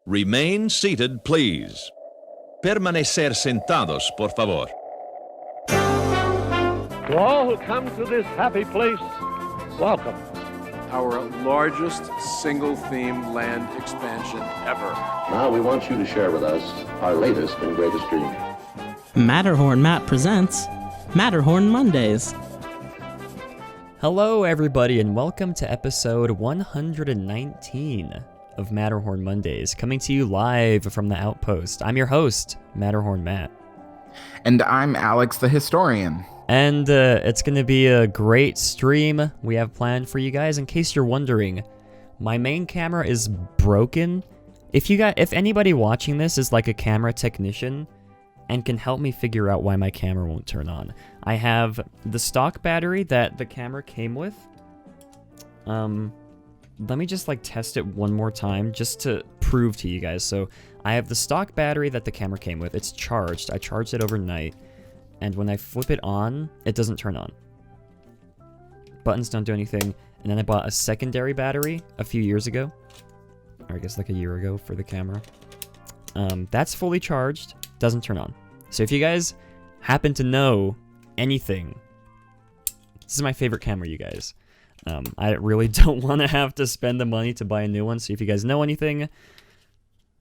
Remain seated, please. Permanecer sentados, por favor. To all who come to this happy place, welcome. Our largest single-theme land expansion ever. Now we want you to share with us our latest and greatest dream. Matterhorn Matt presents Matterhorn Mondays. Hello, everybody, and welcome to episode 119 of Matterhorn Mondays, coming to you live from the Outpost. I'm your host, Matterhorn Matt. And I'm Alex the Historian. And it's going to be a great stream we have planned for you guys. In case you're wondering, my main camera is broken. If anybody watching this is like a camera technician and can help me figure out why my camera won't turn on, I have the stock battery that the camera came with. Let me just test it one more time just to prove to you guys. So I have the stock battery that the camera came with. It's charged. I charged it overnight. And when I flip it on, it doesn't turn on. Buttons don't do anything. And then I bought a secondary battery a few years ago. Or I guess like a year ago for the camera. That's fully charged. Doesn't turn on. So if you guys happen to know anything, this is my favorite camera, you guys. I really don't want to have to spend the money to buy a new one. So if you guys know anything,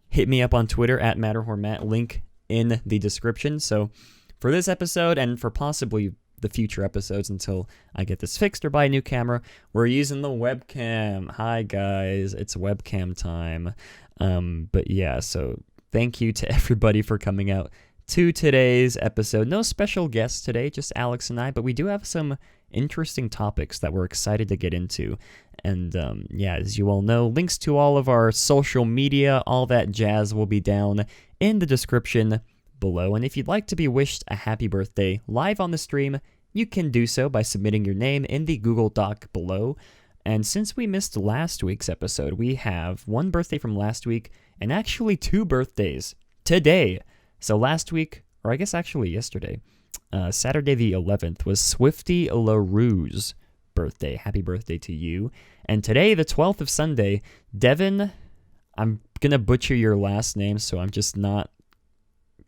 hit me up on Twitter at MatterhornMatt. Link in the description. So for this episode and for possibly the future episodes until I get this fixed or buy a new camera, we're using the webcam. Hi guys, it's webcam time. But yeah, so thank you to everybody for coming out to today's episode. No special guests today, just Alex and I, but we do have some interesting topics that we're excited to get into. And yeah, as you all know, links to all of our social media, all that jazz will be down in the description below. And if you'd like to be wished a happy birthday live on the stream, you can do so by submitting your name in the Google Doc below. And since we missed last week's episode, we have one birthday from last week and actually two birthdays today. So last week, or I guess actually yesterday, Saturday the 11th was Swifty LaRue's birthday. Happy birthday to you. And today, the 12th of Sunday, Devin, I'm going to butcher your last name, so I'm just not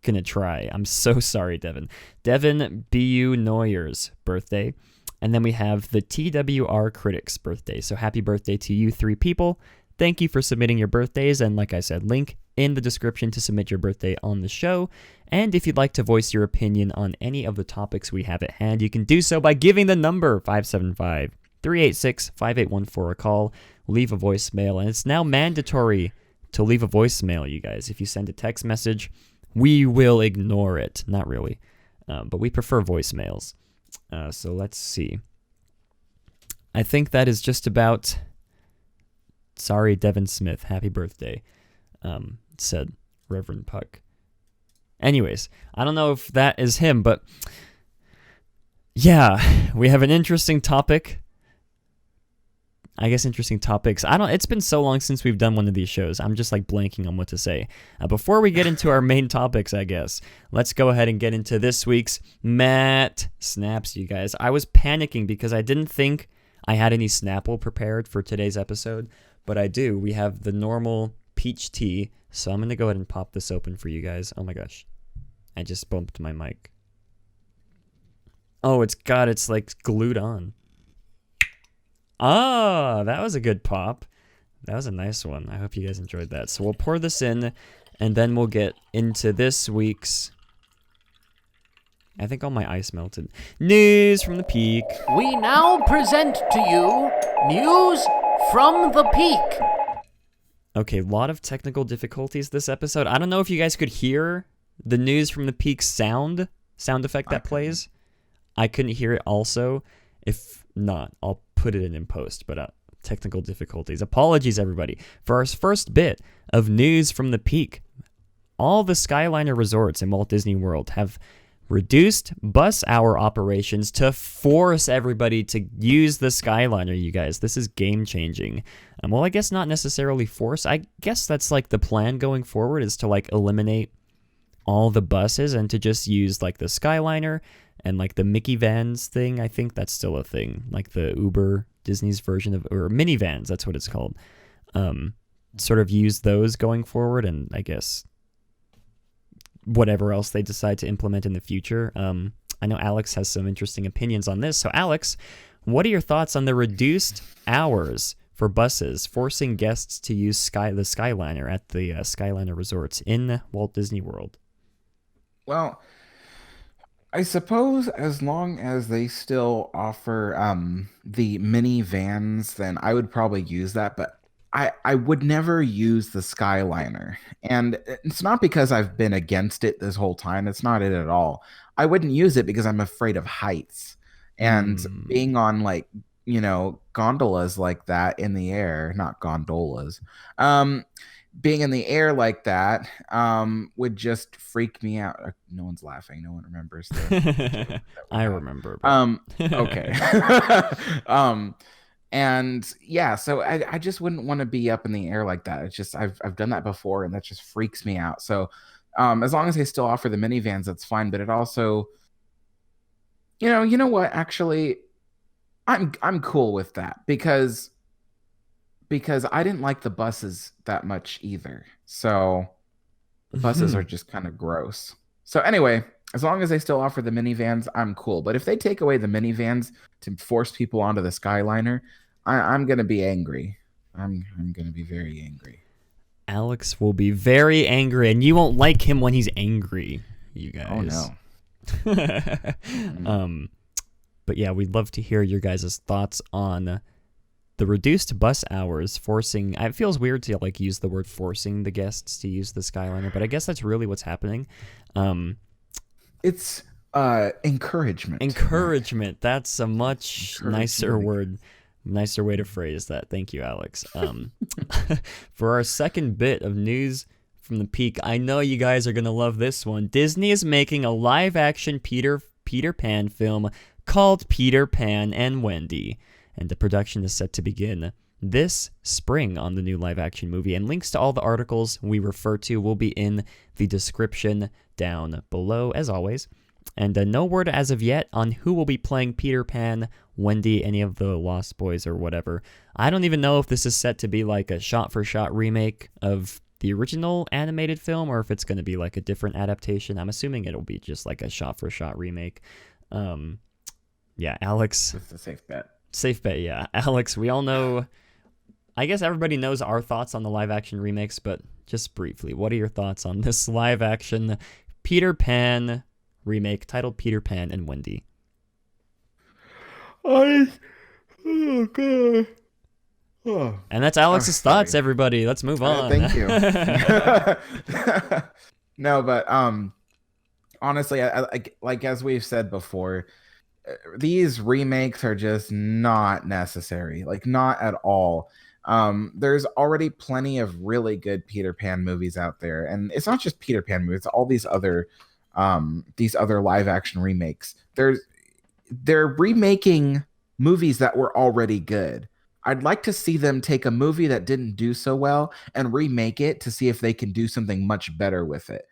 going to try. I'm so sorry, Devin. Devin B.U. Noyer's birthday. And then we have the TWR Critics birthday. So happy birthday to you three people. Thank you for submitting your birthdays. And like I said, link in the description to submit your birthday on the show. And if you'd like to voice your opinion on any of the topics we have at hand, you can do so by giving the number 575-386-5814 a call. Leave a voicemail. And it's now mandatory to leave a voicemail, you guys. If you send a text message, we will ignore it. Not really. But we prefer voicemails. So let's see. I think that is just about... Sorry, Devin Smith. Happy birthday, said Reverend Puck. Anyways, I don't know if that is him, but yeah, we have an interesting topic. I guess interesting topics. It's been so long since we've done one of these shows. I'm just blanking on what to say. Before we get into our main topics, I guess, let's go ahead and get into this week's Matt Snaps, you guys. I was panicking because I didn't think I had any Snapple prepared for today's episode, but I do. We have the normal peach tea, so I'm going to go ahead and pop this open for you guys. Oh my gosh. I just bumped my mic. Oh, it's glued on. Ah, that was a good pop. That was a nice one. I hope you guys enjoyed that. So we'll pour this in, and then we'll get into this week's... I think all my ice melted. News from the Peak. We now present to you News from the Peak. Okay, a lot of technical difficulties this episode. I don't know if you guys could hear the News from the Peak sound effect that plays. I couldn't hear it also. If not, I'll put it in post, but technical difficulties. Apologies, everybody. For our first bit of News from the Peak, all the Skyliner resorts in Walt Disney World have reduced bus hour operations to force everybody to use the Skyliner, you guys. This is game-changing. Well, I guess not necessarily force. I guess that's the plan going forward is to eliminate all the buses and to just use the Skyliner and the Mickey vans thing. I think that's still a thing. The Uber, Disney's version of, or minivans, that's what it's called. sort of use those going forward, and I guess whatever else they decide to implement in the future. I know Alex has some interesting opinions on this. So Alex, what are your thoughts on the reduced hours for buses forcing guests to use the Skyliner at the Skyliner resorts in Walt Disney World? Well, I suppose as long as they still offer the minivans, then I would probably use that. But I would never use the Skyliner. And it's not because I've been against it this whole time. It's not it at all. I wouldn't use it because I'm afraid of heights. And being on like, gondolas like that in the air, not gondolas. Being in the air like that would just freak me out. No one's laughing. No one remembers the I remember. Okay. And yeah, so I just wouldn't want to be up in the air like that. It's just I've done that before, and that just freaks me out. So as long as they still offer the minivans, that's fine. But it also, you know what? Actually, I'm cool with that because I didn't like the buses that much either. So the buses are just kind of gross. So anyway, as long as they still offer the minivans, I'm cool. But if they take away the minivans to force people onto the Skyliner, I'm going to be angry. I'm going to be very angry. Alex will be very angry, and you won't like him when he's angry, you guys. Oh, no. But yeah, we'd love to hear your guys' thoughts on the reduced bus hours forcing. It feels weird to like use the word forcing the guests to use the Skyliner, but I guess that's really what's happening. It's encouragement. Encouragement. That's a much nicer word. Nicer way to phrase that. Thank you, Alex. For our second bit of news from the Peak, I know you guys are going to love this one. Disney is making a live-action Peter Pan film called Peter Pan and Wendy, and the production is set to begin this spring on the new live-action movie, and links to all the articles we refer to will be in the description down below, as always. And no word as of yet on who will be playing Peter Pan, Wendy, any of the Lost Boys or whatever. I don't even know if this is set to be like a shot-for-shot remake of the original animated film or if it's going to be like a different adaptation. I'm assuming it'll be just like a shot-for-shot remake. Yeah, Alex. It's a safe bet. Safe bet, yeah. Alex, we all know... I guess everybody knows our thoughts on the live-action remakes, but just briefly, what are your thoughts on this live-action Peter Pan remake titled Peter Pan and Wendy? Oh, God. Oh. And that's Alex's thoughts, everybody. Let's move on. Thank you. No, but honestly, like as we've said before, these remakes are just not necessary. Like, not at all. There's already plenty of really good Peter Pan movies out there, and it's not just Peter Pan movies. All these other live action remakes. They're remaking movies that were already good. I'd like to see them take a movie that didn't do so well and remake it to see if they can do something much better with it.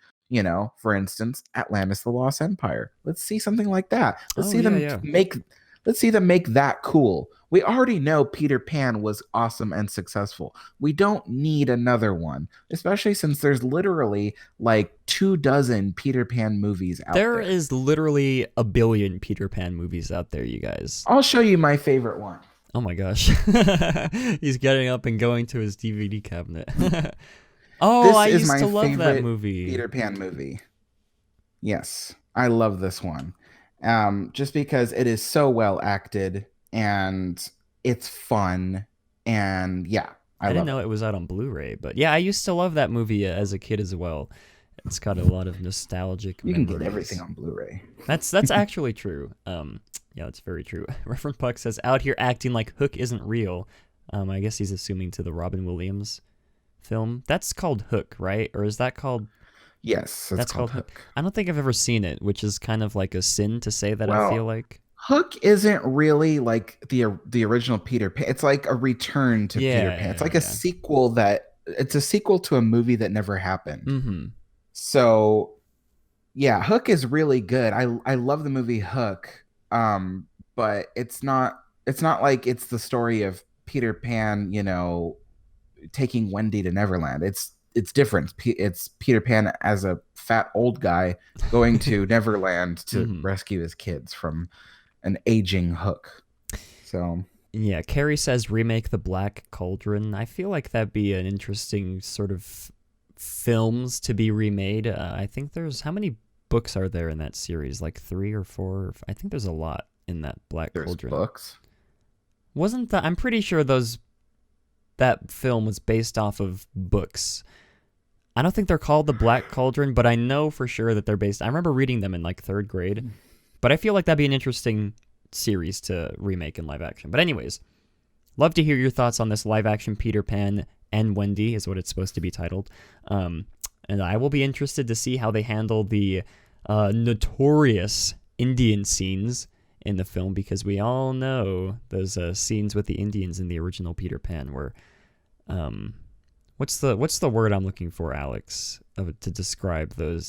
For instance, Atlantis: The Lost Empire. Let's see something like that. Let's see them make that cool. We already know Peter Pan was awesome and successful. We don't need another one, especially since there's literally like 24 Peter Pan movies out there. There is literally a billion Peter Pan movies out there, you guys. I'll show you my favorite one. Oh my gosh. He's getting up and going to his DVD cabinet. I used to love that movie. Peter Pan movie. Yes, I love this one. Just because it is so well acted and it's fun, and yeah, I didn't know it was out on Blu-ray, but yeah, I used to love that movie as a kid as well. It's got a lot of nostalgic memories. Can get everything on Blu-ray. That's actually true. Yeah, that's very true. Reverend Puck says, out here acting like Hook isn't real. I guess he's assuming to the Robin Williams film. That's called Hook, right? Or is that called... Yes, that's called Hook. I don't think I've ever seen it, which is kind of like a sin to say that. I feel like Hook isn't really like the original Peter Pan. It's like a return to Peter Pan. It's like a sequel it's a sequel to a movie that never happened. Mm-hmm. So yeah, Hook is really good. I love the movie Hook. But it's not like it's the story of Peter Pan, taking Wendy to Neverland. It's different. It's Peter Pan as a fat old guy going to Neverland to rescue his kids from an aging Hook. So yeah, Carrie says remake The Black Cauldron. I feel like that'd be an interesting sort of films to be remade. I think how many books are there in that series? Like 3 or 4? I think there's a lot in that Black Cauldron. Books? I'm pretty sure that film was based off of books. I don't think they're called The Black Cauldron, but I know for sure that they're based. I remember reading them in like 3rd grade. But I feel like that'd be an interesting series to remake in live action. But anyways, love to hear your thoughts on this live action Peter Pan and Wendy is what it's supposed to be titled. And I will be interested to see how they handle the notorious Indian scenes in the film, because we all know those scenes with the Indians in the original Peter Pan were what's the word I'm looking for, Alex, to describe the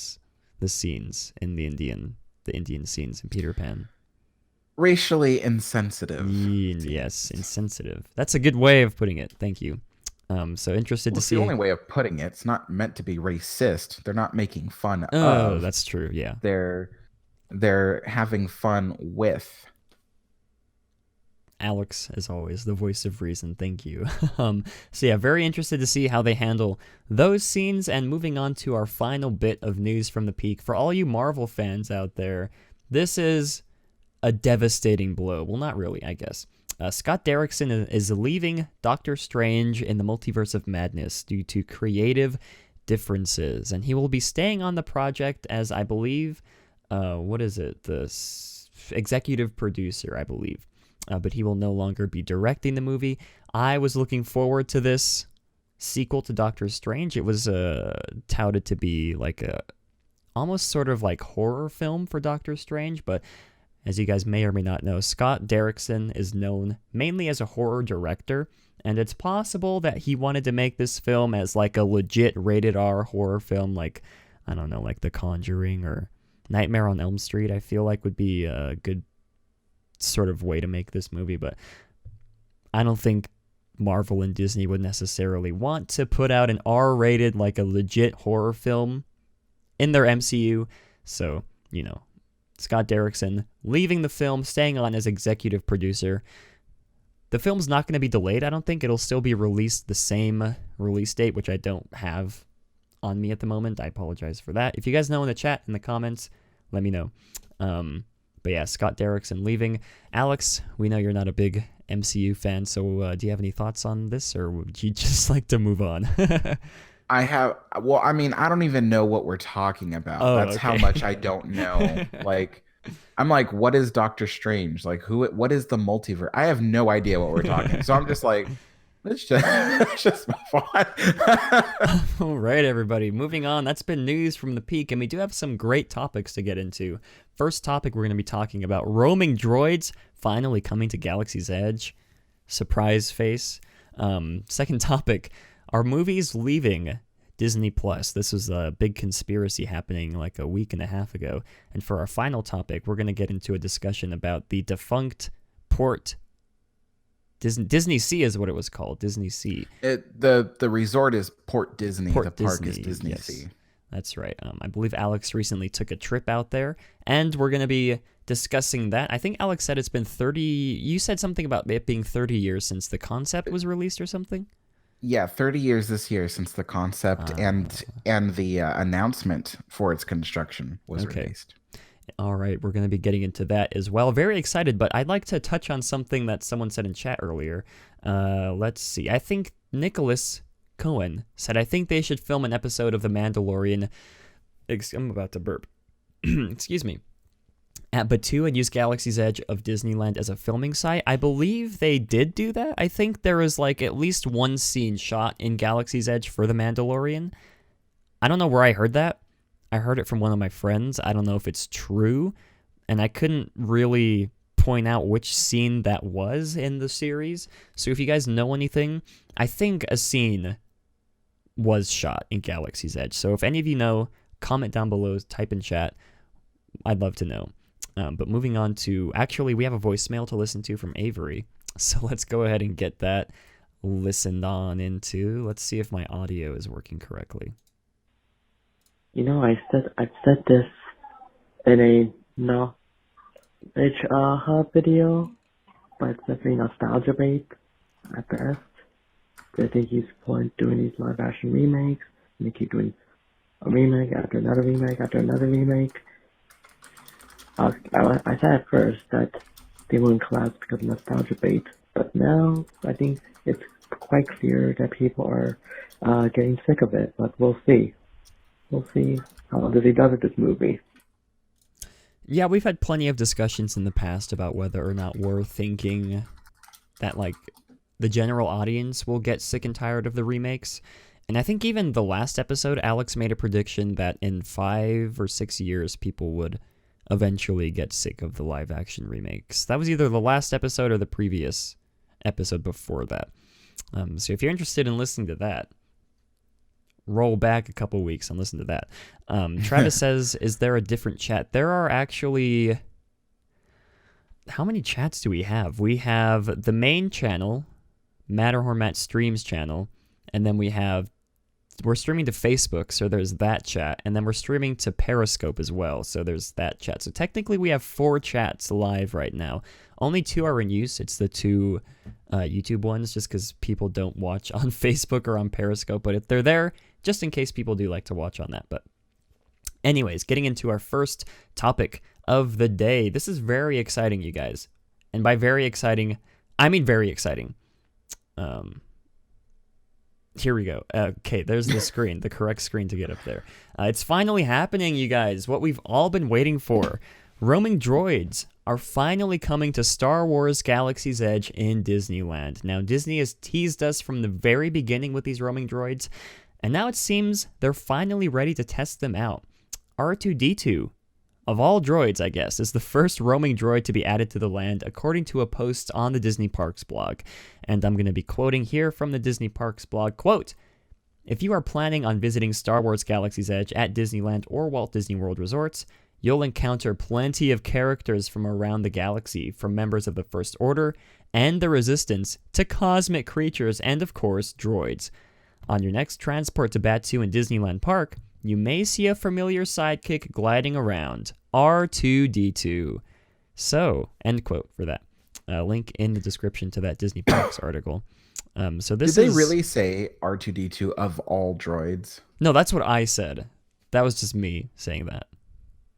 scenes in the Indian scenes in Peter Pan? Racially insensitive. Yes, insensitive. That's a good way of putting it. Thank you. So interested to see. It's the only way of putting it. It's not meant to be racist. They're not making fun of. Oh, that's true. Yeah. They're having fun with. Alex, as always, the voice of reason. Thank you. So yeah, very interested to see how they handle those scenes. And moving on to our final bit of news from the peak. For all you Marvel fans out there, this is a devastating blow. Well, not really, I guess. Scott Derrickson is leaving Doctor Strange in the Multiverse of Madness due to creative differences. And he will be staying on the project as, I believe, the executive producer, I believe. But he will no longer be directing the movie. I was looking forward to this sequel to Doctor Strange. It was touted to be like a almost sort of like horror film for Doctor Strange, but as you guys may or may not know, Scott Derrickson is known mainly as a horror director, and it's possible that he wanted to make this film as like a legit rated R horror film, like, I don't know, like The Conjuring or Nightmare on Elm Street, I feel like would be a good sort of way to make this movie, but I don't think Marvel and Disney would necessarily want to put out an R-rated, like a legit horror film in their MCU, so, you know, Scott Derrickson leaving the film, staying on as executive producer. The film's not going to be delayed, I don't think. It'll still be released the same release date, which I don't have on me at the moment. I apologize for that. If you guys know in the chat, in the comments, let me know. But yeah, Scott Derrickson leaving. Alex, we know you're not a big MCU fan, so do you have any thoughts on this, or would you just like to move on? I don't even know what we're talking about. Oh, That's okay. how much I don't know. Like, I'm like, what is Doctor Strange? Like, what is the multiverse? I have no idea what we're talking. So I'm just like, let's just move on. All right, everybody, moving on. That's been news from the peak, and we do have some great topics to get into. First topic, we're going to be talking about roaming droids finally coming to Galaxy's Edge. Surprise face. Second topic, are movies leaving Disney Plus? This was a big conspiracy happening like a week and a half ago. And for our final topic, we're going to get into a discussion about the defunct port. Disney Sea is what it was called. Disney Sea. The resort is Port Disney. The park Disney, is Disney yes. Sea. That's right. I believe Alex recently took a trip out there, and we're going to be discussing that. I think Alex said it's been 30... You said something about it being 30 years since the concept was released or something? Yeah, 30 years this year since the concept and the announcement for its construction was released. All right, we're going to be getting into that as well. Very excited, but I'd like to touch on something that someone said in chat earlier. Let's see. I think Nicholas Cohen said, I think they should film an episode of The Mandalorian. I'm about to burp. Excuse me. At Batuu and use Galaxy's Edge of Disneyland as a filming site. I believe they did do that. I think there was like at least one scene shot in Galaxy's Edge for The Mandalorian. I don't know where I heard that. I heard it from one of my friends. I don't know if it's true, and I couldn't really point out which scene that was in the series. So if you guys know anything, I think a scene was shot in Galaxy's Edge. So if any of you know, comment down below, type in chat. I'd love to know. But moving on to, actually, we have a voicemail to listen to from Avery. So let's go ahead and get that listened on into. Let's see if my audio is working correctly. You know, I've said this in a knowledge hub video, but it's definitely nostalgia bait at best. I think he's doing these live action remakes, and they keep doing a remake after another remake after another remake. I said at first that they wouldn't collapse because of nostalgia bait, but now I think it's quite clear that people are getting sick of it, but we'll see. We'll see how Disney does with this movie. Yeah, we've had plenty of discussions in the past about whether or not we're thinking that, like, the general audience will get sick and tired of the remakes. And I think even the last episode, Alex made a prediction that in 5 or 6 years, people would eventually get sick of the live-action remakes. That was either the last episode or the previous episode before that. So if you're interested in listening to that, roll back a couple weeks and listen to that. Travis says, is there a different chat? There are actually... How many chats do we have? We have the main channel, Matterhorn Matt Streams channel, and then we're streaming to Facebook, so there's that chat, and then we're streaming to Periscope as well, so there's that chat. So technically we have 4 chats live right now. Only 2 are in use. It's the 2 YouTube ones, just because people don't watch on Facebook or on Periscope, but if they're there, just in case people do like to watch on that. But anyways, getting into our first topic of the day. This is very exciting, you guys. And by very exciting, I mean very exciting. Here we go. Okay, there's the screen, the correct screen to get up there. It's finally happening, you guys. What we've all been waiting for. Roaming droids are finally coming to Star Wars Galaxy's Edge in Disneyland. Now, Disney has teased us from the very beginning with these roaming droids, and now it seems they're finally ready to test them out. R2-D2, of all droids, I guess, is the first roaming droid to be added to the land, according to a post on the Disney Parks blog. And I'm going to be quoting here from the Disney Parks blog, quote, "If you are planning on visiting Star Wars Galaxy's Edge at Disneyland or Walt Disney World resorts, you'll encounter plenty of characters from around the galaxy, from members of the First Order and the Resistance to cosmic creatures and, of course, droids. On your next transport to Batuu in Disneyland Park, you may see a familiar sidekick gliding around, R2-D2. So, end quote for that. Link in the description to that Disney Parks article. So this Did they really say R2-D2 of all droids? No, that's what I said. That was just me saying that.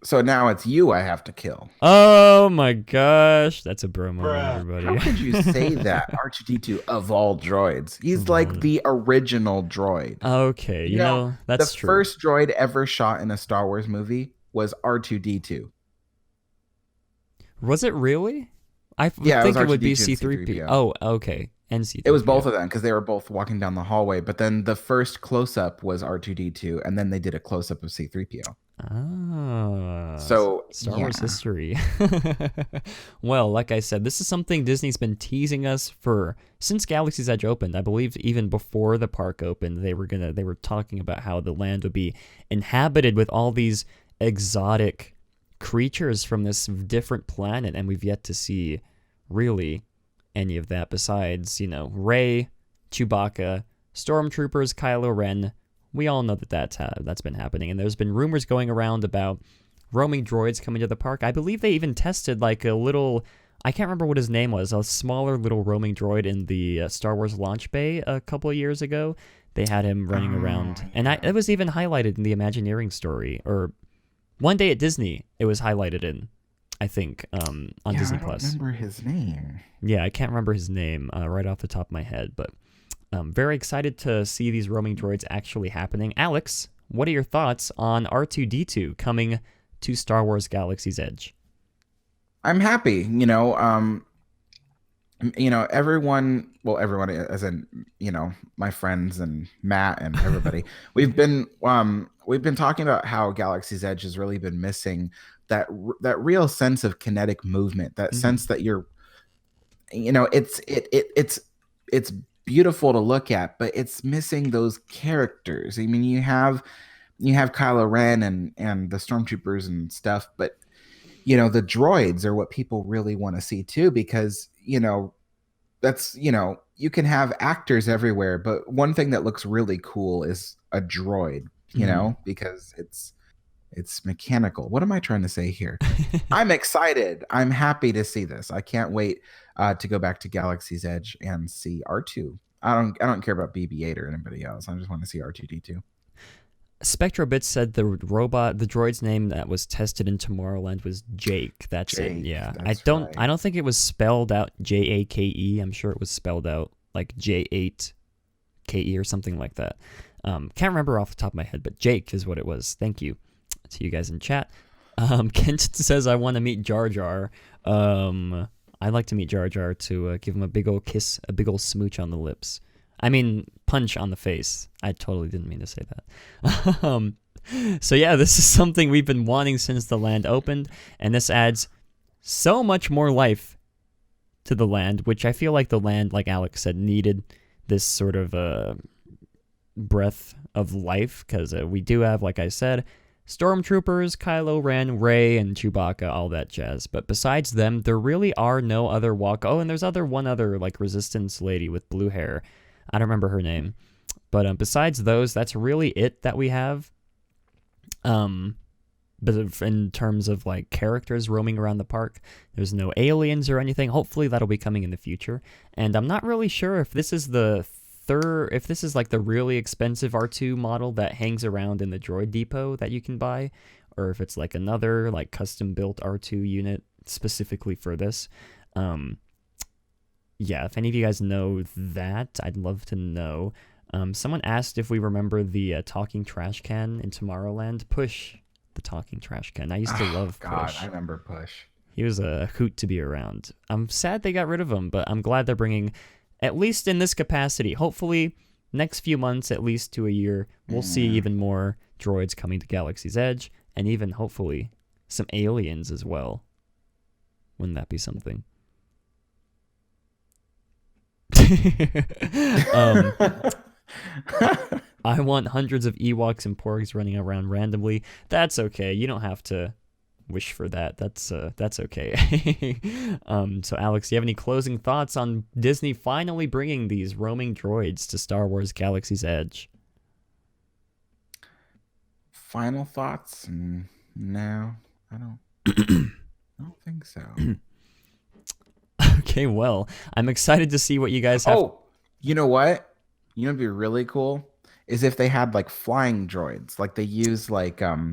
So now it's you I have to kill. Oh my gosh. That's a bro moment, everybody. How could you say that? R2-D2 of all droids. He's like the original droid. Okay, you know that's the true. The first droid ever shot in a Star Wars movie was R2-D2. Was it really? I think it would be C3PO. Oh, okay. And C3PO. It was both of them because they were both walking down the hallway. But then the first close-up was R2-D2, and then they did a close-up of C3PO. Ah, so Star Wars history. Well, like I said, this is something Disney's been teasing us for since Galaxy's Edge opened. I believe even before the park opened, they were talking about how the land would be inhabited with all these exotic creatures from this different planet, and we've yet to see really any of that besides, Rey, Chewbacca, Stormtroopers, Kylo Ren. We all know that that's been happening, and there's been rumors going around about roaming droids coming to the park. I believe they even tested like a little, I can't remember what his name was, a smaller little roaming droid in the Star Wars launch bay a couple of years ago. They had him running around, and it was even highlighted in the Imagineering story, or One Day at Disney, it was highlighted in, I think, on Disney+. I don't remember his name. Yeah, I can't remember his name right off the top of my head, but very excited to see these roaming droids actually happening. Alex, what are your thoughts on R2-D2 coming to Star Wars Galaxy's Edge? I'm happy. Everyone as in, my friends and Matt and everybody, we've been talking about how Galaxy's Edge has really been missing that real sense of kinetic movement, that sense that you're, it's beautiful to look at, but it's missing those characters. I mean, you have Kylo Ren and the Stormtroopers and stuff, but the droids are what people really want to see too, because that's you can have actors everywhere, but one thing that looks really cool is a droid, you know, because it's mechanical. What am I trying to say here? I'm excited. I'm happy to see this. I can't wait to go back to Galaxy's Edge and see R2. I don't care about BB-8 or anybody else. I just want to see R2-D2. SpectroBits said the droid's name that was tested in Tomorrowland was Jake. That's Jake, it. Yeah, that's I right. don't think it was spelled out Jake. I'm sure it was spelled out like J8KE or something like that. Can't remember off the top of my head, but Jake is what it was. Thank you to you guys in chat. Kent says I want to meet Jar Jar. I'd like to meet Jar Jar to give him a big old kiss, a big old smooch on the lips. I mean, punch on the face. I totally didn't mean to say that. So yeah, this is something we've been wanting since the land opened, and this adds so much more life to the land, which I feel like the land, like Alex said, needed this sort of breath of life, because we do have, like I said, Stormtroopers, Kylo Ren, Rey, and Chewbacca, all that jazz. But besides them, there really are no other Oh, and there's one other like Resistance lady with blue hair. I don't remember her name. But besides those, that's really it that we have. But in terms of like characters roaming around the park, there's no aliens or anything. Hopefully that'll be coming in the future. And I'm not really sure if this is if this is like the really expensive R2 model that hangs around in the droid depot that you can buy, or if it's like another like custom built R2 unit specifically for this. Yeah, if any of you guys know that, I'd love to know. Someone asked if we remember the talking trash can in Tomorrowland. Push, the talking trash can. I used to love God, Push. I remember Push. He was a hoot to be around. I'm sad they got rid of him, but I'm glad they're bringing, at least in this capacity, hopefully next few months, at least to a year, we'll see even more droids coming to Galaxy's Edge, and even hopefully some aliens as well. Wouldn't that be something? I want hundreds of Ewoks and Porgs running around randomly. That's okay. You don't have to wish for that. That's okay. So Alex, do you have any closing thoughts on Disney finally bringing these roaming droids to Star Wars Galaxy's Edge? Final thoughts? No, I don't. I don't think so. Okay, well, I'm excited to see what you guys have. Oh, you know what? You know what'd be really cool is if they had like flying droids, like they use like the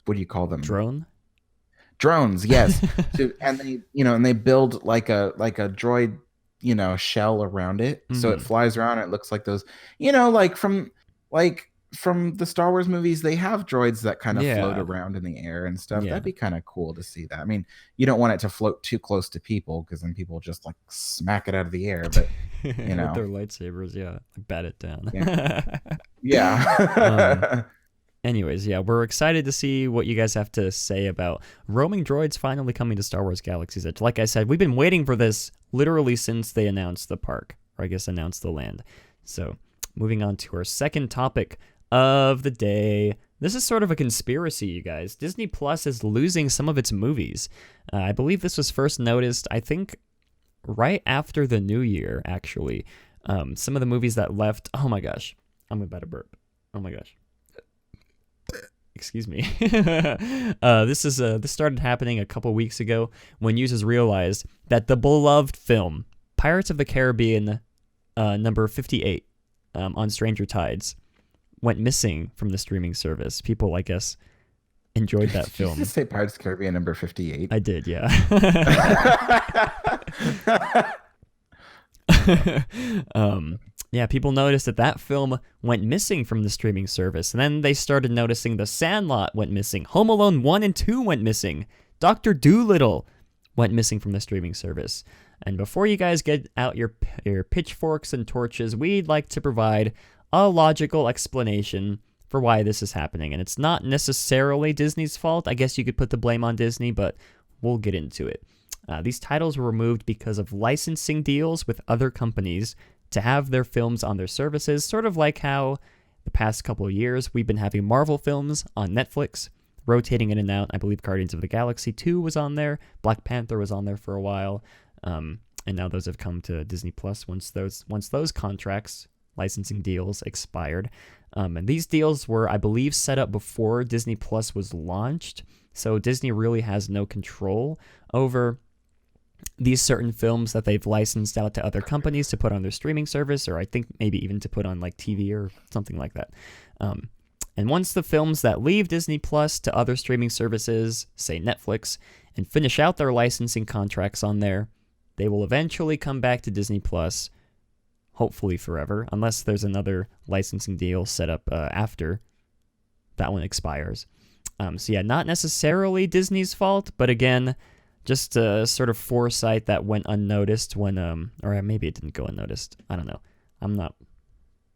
what do you call them? Drones, yes. And they build like a droid, shell around it, so it flies around. And it looks like those, from the Star Wars movies, they have droids that kind of float around in the air and stuff. That'd be kind of cool to see that. I mean, you don't want it to float too close to people because then people just like smack it out of the air. But with their lightsabers, bat it down. Yeah. Anyways, we're excited to see what you guys have to say about roaming droids finally coming to Star Wars Galaxy's Edge. Like I said, we've been waiting for this literally since they announced the park, or I guess announced the land. So, moving on to our second topic of the day. This is sort of a conspiracy, you guys. Disney Plus is losing some of its movies. I believe this was first noticed, I think, right after the new year, actually. Some of the movies that left... Oh my gosh. I'm about to burp. Oh my gosh. Excuse me. This started happening a couple weeks ago when users realized that the beloved film, Pirates of the Caribbean, number 58, on Stranger Tides, went missing from the streaming service. People, I guess, enjoyed that film. Did you just say Pirates of the Caribbean number 58? I did, yeah. People noticed that film went missing from the streaming service. And then they started noticing The Sandlot went missing. Home Alone 1 and 2 went missing. Dr. Dolittle went missing from the streaming service. And before you guys get out your pitchforks and torches, we'd like to provide a logical explanation for why this is happening. And it's not necessarily Disney's fault. I guess you could put the blame on Disney, but we'll get into it. These titles were removed because of licensing deals with other companies to have their films on their services, sort of like how the past couple of years we've been having Marvel films on Netflix, rotating in and out. I believe Guardians of the Galaxy 2 was on there. Black Panther was on there for a while. And now those have come to Disney Plus once those contracts, licensing deals, expired. And these deals were, I believe, set up before Disney Plus was launched. So Disney really has no control over these certain films that they've licensed out to other companies to put on their streaming service, or I think maybe even to put on like TV or something like that. And once the films that leave Disney Plus to other streaming services, say Netflix, and finish out their licensing contracts on there, they will eventually come back to Disney Plus, hopefully forever, unless there's another licensing deal set up after that one expires. So yeah, not necessarily Disney's fault, but again, just a sort of foresight that went unnoticed when, or maybe it didn't go unnoticed. I don't know. I'm not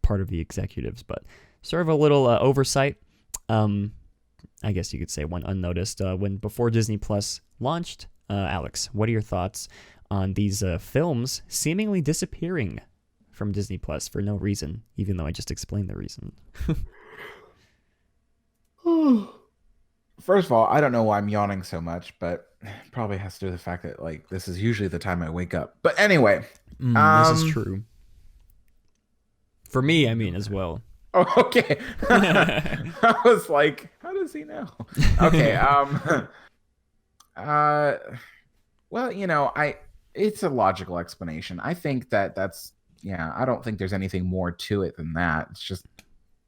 part of the executives, but sort of a little oversight. I guess you could say went unnoticed when before Disney Plus launched. Alex, what are your thoughts on these films seemingly disappearing from Disney Plus for no reason, even though I just explained the reason? First of all, I don't know why I'm yawning so much, but probably has to do with the fact that like this is usually the time I wake up. But anyway, this is true. For me, I mean, as well. Oh, okay. I was like, how does he know? Okay. Well, you know, it's a logical explanation. I think that's I don't think there's anything more to it than that. It's just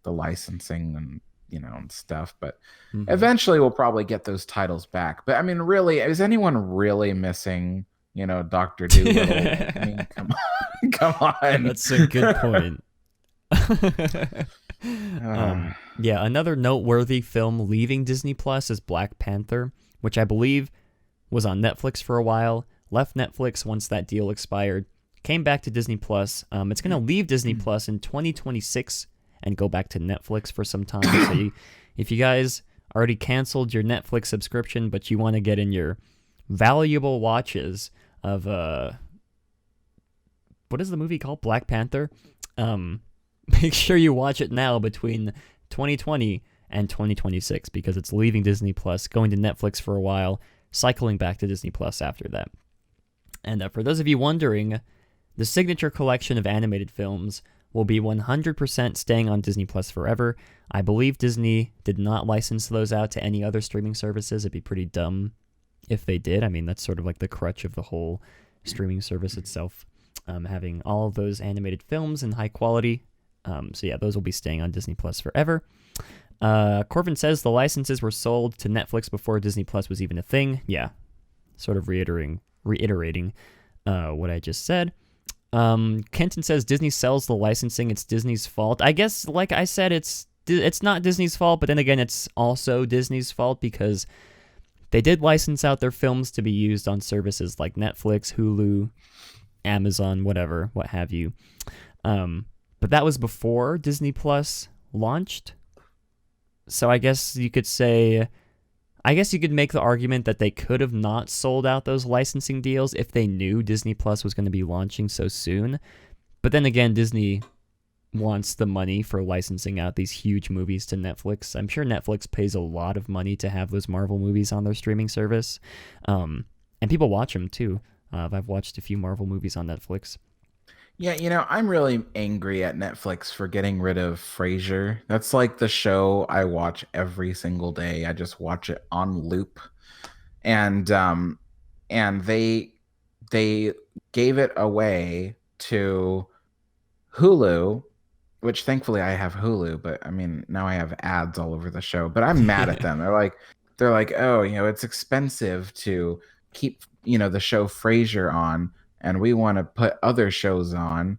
the licensing and and stuff. But eventually we'll probably get those titles back. But I mean, really, is anyone really missing, Dr. Dolittle? I mean, come on. That's a good point. Yeah, another noteworthy film leaving Disney Plus is Black Panther, which I believe was on Netflix for a while, left Netflix once that deal expired, came back to Disney Plus. It's going to leave Disney Plus in 2026 and go back to Netflix for some time. So if you guys already canceled your Netflix subscription, but you want to get in your valuable watches of what is the movie called? Black Panther. Make sure you watch it now between 2020 and 2026 because it's leaving Disney Plus, going to Netflix for a while, cycling back to Disney Plus after that. And for those of you wondering, the signature collection of animated films will be 100% staying on Disney Plus forever. I believe Disney did not license those out to any other streaming services. It'd be pretty dumb if they did. I mean, that's sort of like the crutch of the whole streaming service itself, having all of those animated films in high quality. So yeah, those will be staying on Disney Plus forever. Corvin says the licenses were sold to Netflix before Disney Plus was even a thing. Yeah, sort of reiterating what I just said. Kenton says Disney sells the licensing. It's Disney's fault. I guess, like I said, it's not Disney's fault, but then again, it's also Disney's fault because they did license out their films to be used on services like Netflix, Hulu, Amazon, whatever, what have you. But that was before Disney Plus launched. So I guess you could make the argument that they could have not sold out those licensing deals if they knew Disney Plus was going to be launching so soon. But then again, Disney wants the money for licensing out these huge movies to Netflix. I'm sure Netflix pays a lot of money to have those Marvel movies on their streaming service. And people watch them too. I've watched a few Marvel movies on Netflix. Yeah, I'm really angry at Netflix for getting rid of Frasier. That's like the show I watch every single day. I just watch it on loop. And they gave it away to Hulu, which thankfully I have Hulu, but I mean, now I have ads all over the show. But I'm mad at them. They're like, "Oh, it's expensive to keep, the show Frasier on, and we want to put other shows on."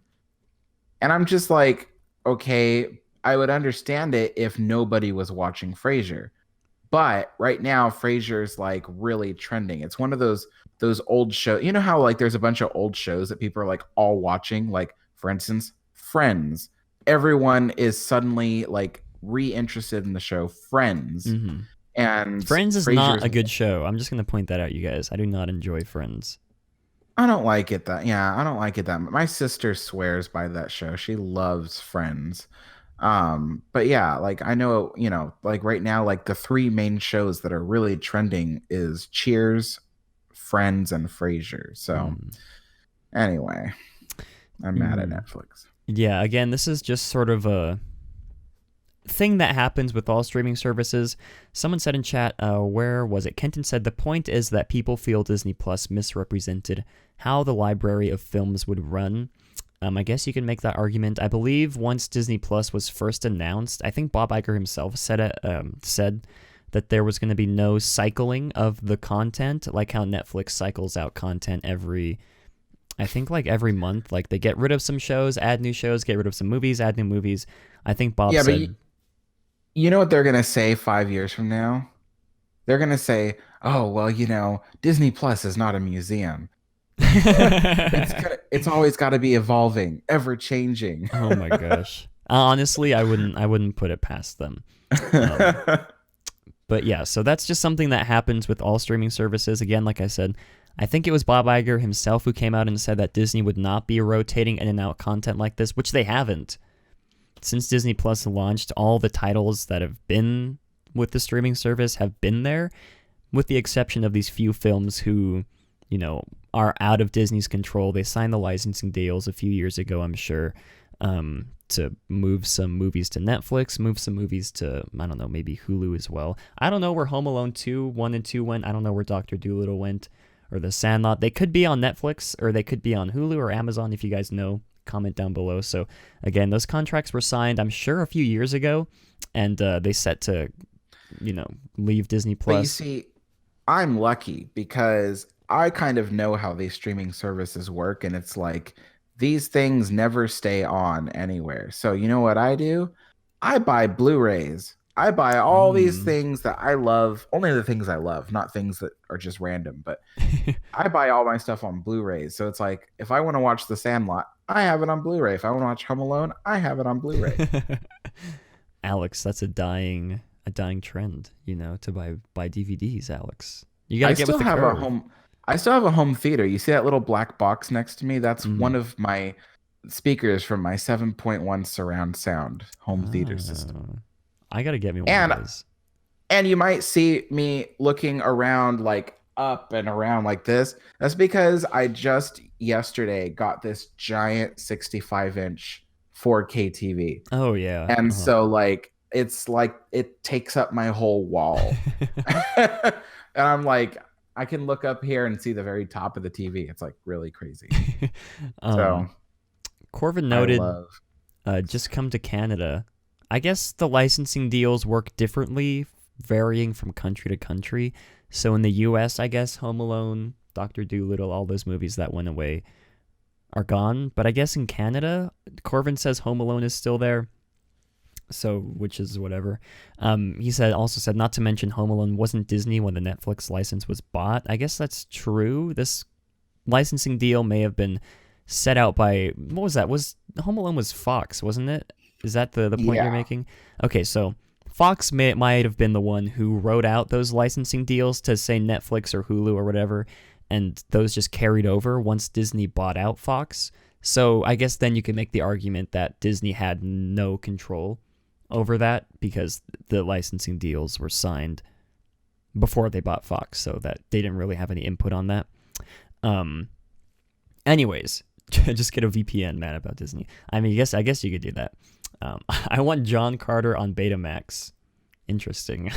And I'm just like, okay, I would understand it if nobody was watching Frasier. But right now, Frasier's like really trending. It's one of those old shows. You know how like there's a bunch of old shows that people are like all watching? Like, for instance, Friends. Everyone is suddenly like re-interested in the show Friends. Mm-hmm. And Friends is not a good show. I'm just going to point that out, you guys. I do not enjoy Friends. I don't like it that. Yeah, I don't like it that much. My sister swears by that show. She loves Friends. But yeah, like I know, like right now, like the three main shows that are really trending is Cheers, Friends and Frasier. So anyway, I'm mad at Netflix. Yeah, again, this is just sort of a thing that happens with all streaming services. Someone said in chat, where was it? Kenton said, the point is that people feel Disney Plus misrepresented how the library of films would run. I guess you can make that argument. I believe once Disney Plus was first announced, I think Bob Iger himself said that there was going to be no cycling of the content, like how Netflix cycles out content every month. Like they get rid of some shows, add new shows, get rid of some movies, add new movies. I think Bob said... But you know what they're going to say 5 years from now? They're going to say, oh, well, Disney Plus is not a museum. It's always got to be evolving, ever changing. Oh my gosh. Honestly, I wouldn't put it past them. But yeah, so that's just something that happens with all streaming services. Again, like I said, I think it was Bob Iger himself who came out and said that Disney would not be rotating in and out content like this, which they haven't. Since Disney Plus launched, all the titles that have been with the streaming service have been there, with the exception of these few films who, are out of Disney's control. They signed the licensing deals a few years ago, I'm sure, to move some movies to Netflix, move some movies to, I don't know, maybe Hulu as well. I don't know where Home Alone 2, 1 and 2 went. I don't know where Dr. Dolittle went, or The Sandlot. They could be on Netflix, or they could be on Hulu or Amazon. If you guys know, comment down below. So again, those contracts were signed, I'm sure, a few years ago, and they set to, leave Disney Plus. But you see, I'm lucky because I kind of know how these streaming services work, and it's like these things never stay on anywhere. So you know what I do? I buy Blu-rays. I buy all these things that I love, only the things I love, not things that are just random, but I buy all my stuff on Blu-rays. So it's like, if I want to watch The Sandlot, I have it on Blu-ray. If I want to watch Home Alone, I have it on Blu-ray. Alex, that's a dying trend, to buy DVDs, Alex. You gotta get with the curve. I still have a home theater. You see that little black box next to me? That's one of my speakers from my 7.1 surround sound home theater system. I gotta get me one of those. And you might see me looking around, like up and around like this. That's because I just yesterday got this giant 65-inch 4K TV. Oh yeah. And so it's like it takes up my whole wall. And I'm like, I can look up here and see the very top of the TV. It's like really crazy. So Corvin noted, just come to Canada. I guess the licensing deals work differently, varying from country to country. So in the US, I guess Home Alone, Dr. Dolittle, all those movies that went away are gone. But I guess in Canada, Corvin says Home Alone is still there. So, which is whatever. He also said, not to mention Home Alone wasn't Disney when the Netflix license was bought. I guess that's true. This licensing deal may have been set out by, what was that? Home Alone was Fox, wasn't it? Is that the point you're making? Okay, so Fox might have been the one who wrote out those licensing deals to say Netflix or Hulu or whatever, and those just carried over once Disney bought out Fox. So I guess then you can make the argument that Disney had no control over that because the licensing deals were signed before they bought Fox, so that they didn't really have any input on that. Anyways, just get a VPN, man, about Disney. I mean, I guess you could do that. I want John Carter on Betamax. Interesting.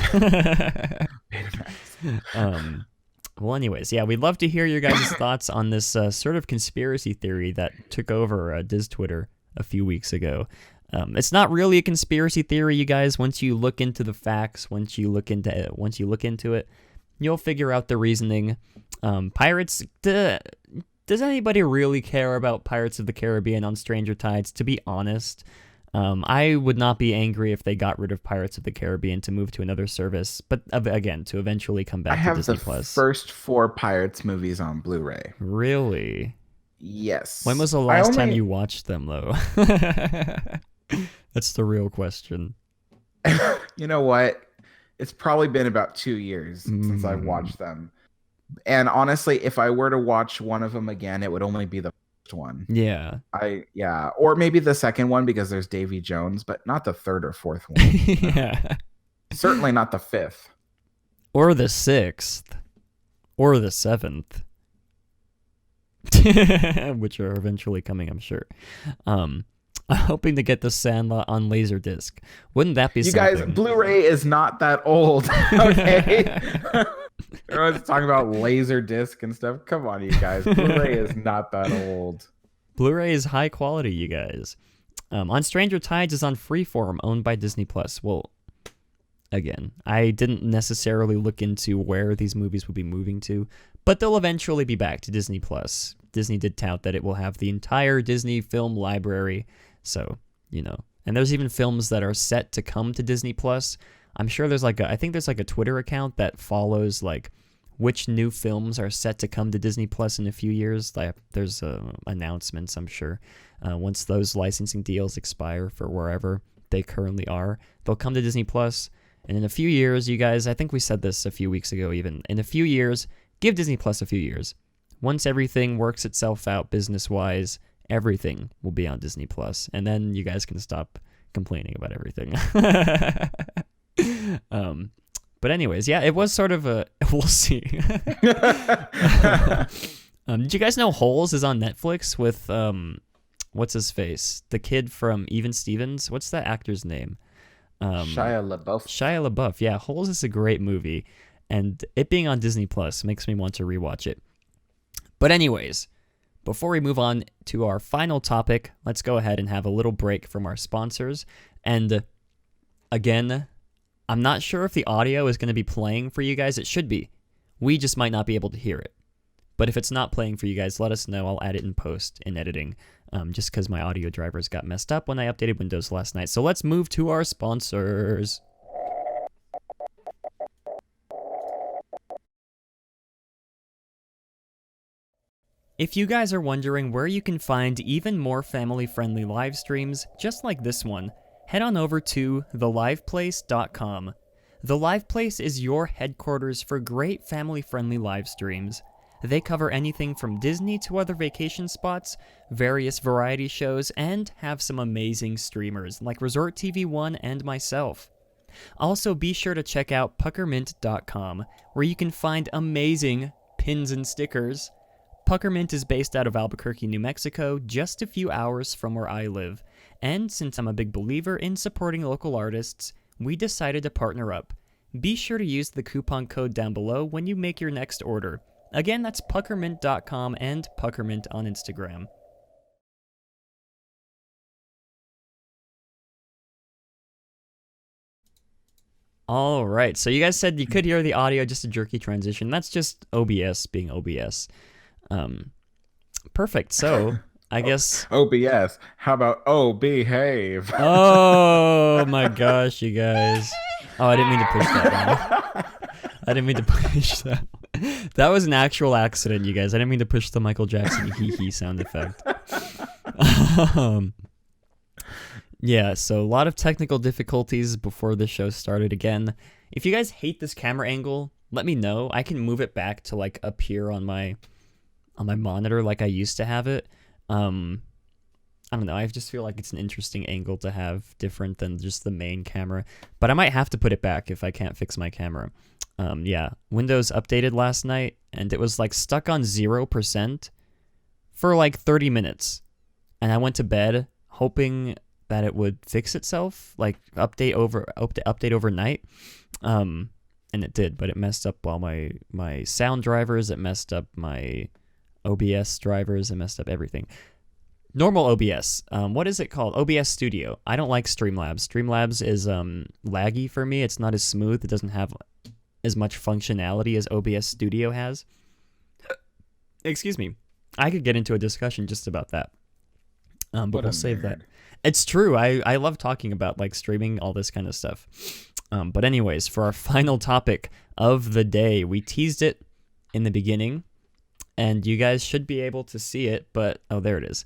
Well, anyways, yeah, we'd love to hear your guys' thoughts on this sort of conspiracy theory that took over Diz Twitter a few weeks ago. It's not really a conspiracy theory, you guys. Once you look into the facts, once you look into it, you'll figure out the reasoning. Pirates. Does anybody really care about Pirates of the Caribbean on Stranger Tides? To be honest, I would not be angry if they got rid of Pirates of the Caribbean to move to another service, but again, to eventually come back to Disney Plus. I have the first 4 Pirates movies on Blu-ray. Really? Yes. When was the last time you watched them, though? That's the real question. You know what? It's probably been about 2 years since I've watched them. And honestly, if I were to watch one of them again, it would only be the first one. Yeah. Or maybe the second one because there's Davy Jones, but not the third or fourth one. Yeah. Certainly not the 5th. Or the 6th. or the 7th, which are eventually coming, I'm sure. I'm hoping to get the Sandlot on Laserdisc. Wouldn't that be something? You guys, Blu-ray is not that old, okay? Everyone's talking about Laserdisc and stuff. Come on, you guys. Blu-ray is not that old. Blu-ray is high quality, you guys. On Stranger Tides is on Freeform, owned by Disney+. Well, again, I didn't necessarily look into where these movies would be moving to, but they'll eventually be back to Disney+. Disney did tout that it will have the entire Disney film library, so, you know. And there's even films that are set to come to Disney+. I'm sure there's I think there's a Twitter account that follows, which new films are set to come to Disney Plus in a few years. There's announcements, I'm sure. Once those licensing deals expire for wherever they currently are, they'll come to Disney Plus. And in a few years, you guys, I think we said this a few weeks ago even, in a few years, give Disney Plus a few years. Once everything works itself out business-wise, everything will be on Disney Plus. And then you guys can stop complaining about everything. But anyways, yeah, it was sort of a we'll see. Did you guys know Holes is on Netflix with what's his face, the kid from Even Stevens? What's that actor's name? Shia LaBeouf. Shia LaBeouf. Yeah, Holes is a great movie, and it being on Disney Plus makes me want to rewatch it. But anyways, before we move on to our final topic, let's go ahead and have a little break from our sponsors. And again, I'm not sure if the audio is going to be playing for you guys. It should be. We just might not be able to hear it. But if it's not playing for you guys, let us know. I'll add it in post in editing, just because my audio drivers got messed up when I updated Windows last night. So let's move to our sponsors. If you guys are wondering where you can find even more family-friendly live streams, just like this one, head on over to theliveplace.com. The Live Place is your headquarters for great family-friendly live streams. They cover anything from Disney to other vacation spots, various variety shows, and have some amazing streamers like Resort TV 1 and myself. Also, be sure to check out puckermint.com, where you can find amazing pins and stickers. Puckermint is based out of Albuquerque, New Mexico, just a few hours from where I live. And since I'm a big believer in supporting local artists, we decided to partner up. Be sure to use the coupon code down below when you make your next order. Again, that's puckermint.com and puckermint on Instagram. All right, so you guys said you could hear the audio, just a jerky transition. That's just OBS being OBS. Perfect. So I guess OBS. How about oh behave? Oh my gosh, you guys. Oh, I didn't mean to push that one. I didn't mean to push that. That was an actual accident, you guys. I didn't mean to push the Michael Jackson hee-hee sound effect. Yeah, so a lot of technical difficulties before the show started again. If you guys hate this camera angle, let me know. I can move it back to up here on my monitor like I used to have it. I don't know, I just feel like it's an interesting angle to have, different than just the main camera. But I might have to put it back if I can't fix my camera. Yeah, Windows updated last night, and it was stuck on 0% for 30 minutes. And I went to bed hoping that it would fix itself, update overnight. And it did, but it messed up all my sound drivers, it messed up my OBS drivers, it messed up everything. Normal OBS. What is it called? OBS Studio. I don't like Streamlabs. Streamlabs is laggy for me. It's not as smooth. It doesn't have as much functionality as OBS Studio has. Excuse me. I could get into a discussion just about that. But we'll save that. It's true. I love talking about streaming, all this kind of stuff. But anyways, for our final topic of the day, we teased it in the beginning, and you guys should be able to see it, but oh, there it is.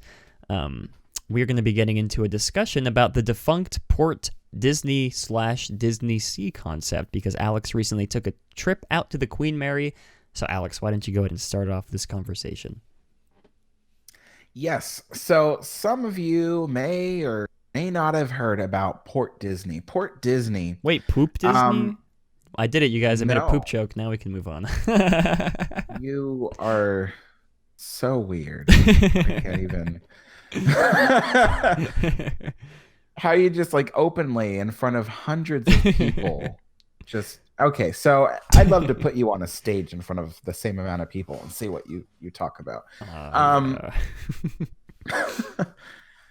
We're going to be getting into a discussion about the defunct PortDisney/Disney Sea concept, because Alex recently took a trip out to the Queen Mary. So Alex, why don't you go ahead and start off this conversation? Yes. So some of you may or may not have heard about Port Disney. Port Disney. Wait, Poop Disney? I did it, you guys. I made a poop No. joke. Now we can move on. You are so weird. I can't even. How you just like openly in front of hundreds of people just okay, so I'd love to put you on a stage in front of the same amount of people and see what you talk about. Yeah.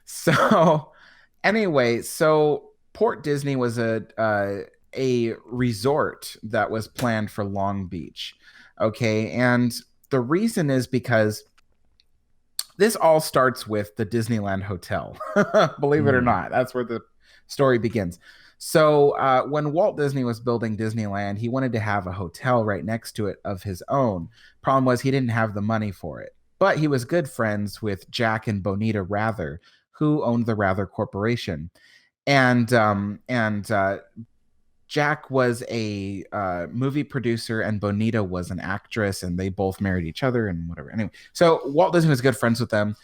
So anyway, so Port Disney was a resort that was planned for Long Beach. Okay, and the reason is because this all starts with the Disneyland Hotel. Believe it or not, that's where the story begins. So when Walt Disney was building Disneyland, he wanted to have a hotel right next to it of his own. Problem was he didn't have the money for it. But he was good friends with Jack and Bonita Rather, who owned the Rather Corporation. And Jack was a movie producer and Bonita was an actress, and they both married each other and whatever. Anyway, so Walt Disney was good friends with them,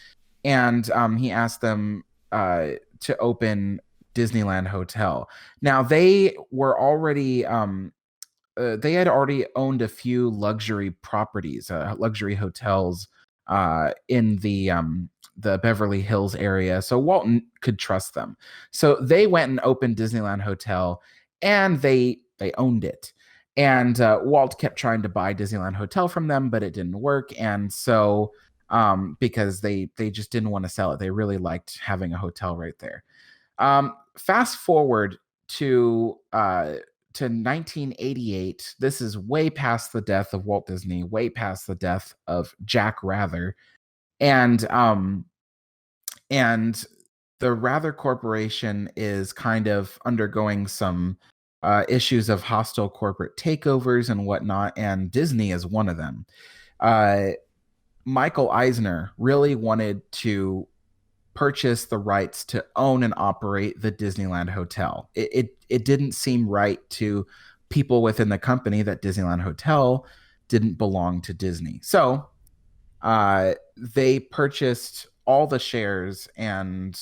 and he asked them to open Disneyland Hotel. Now they were already they had already owned a few luxury properties, luxury hotels in the Beverly Hills area, so Walton could trust them. So they went and opened Disneyland Hotel, and they owned it. And Walt kept trying to buy Disneyland Hotel from them, but it didn't work. And so because they just didn't want to sell it, they really liked having a hotel right there. Fast forward to 1988. This is way past the death of Walt Disney, way past the death of Jack Rather, and the Rather Corporation is kind of undergoing some issues of hostile corporate takeovers and whatnot, and Disney is one of them. Michael Eisner really wanted to purchase the rights to own and operate the Disneyland Hotel. It didn't seem right to people within the company that Disneyland Hotel didn't belong to Disney. So they purchased all the shares and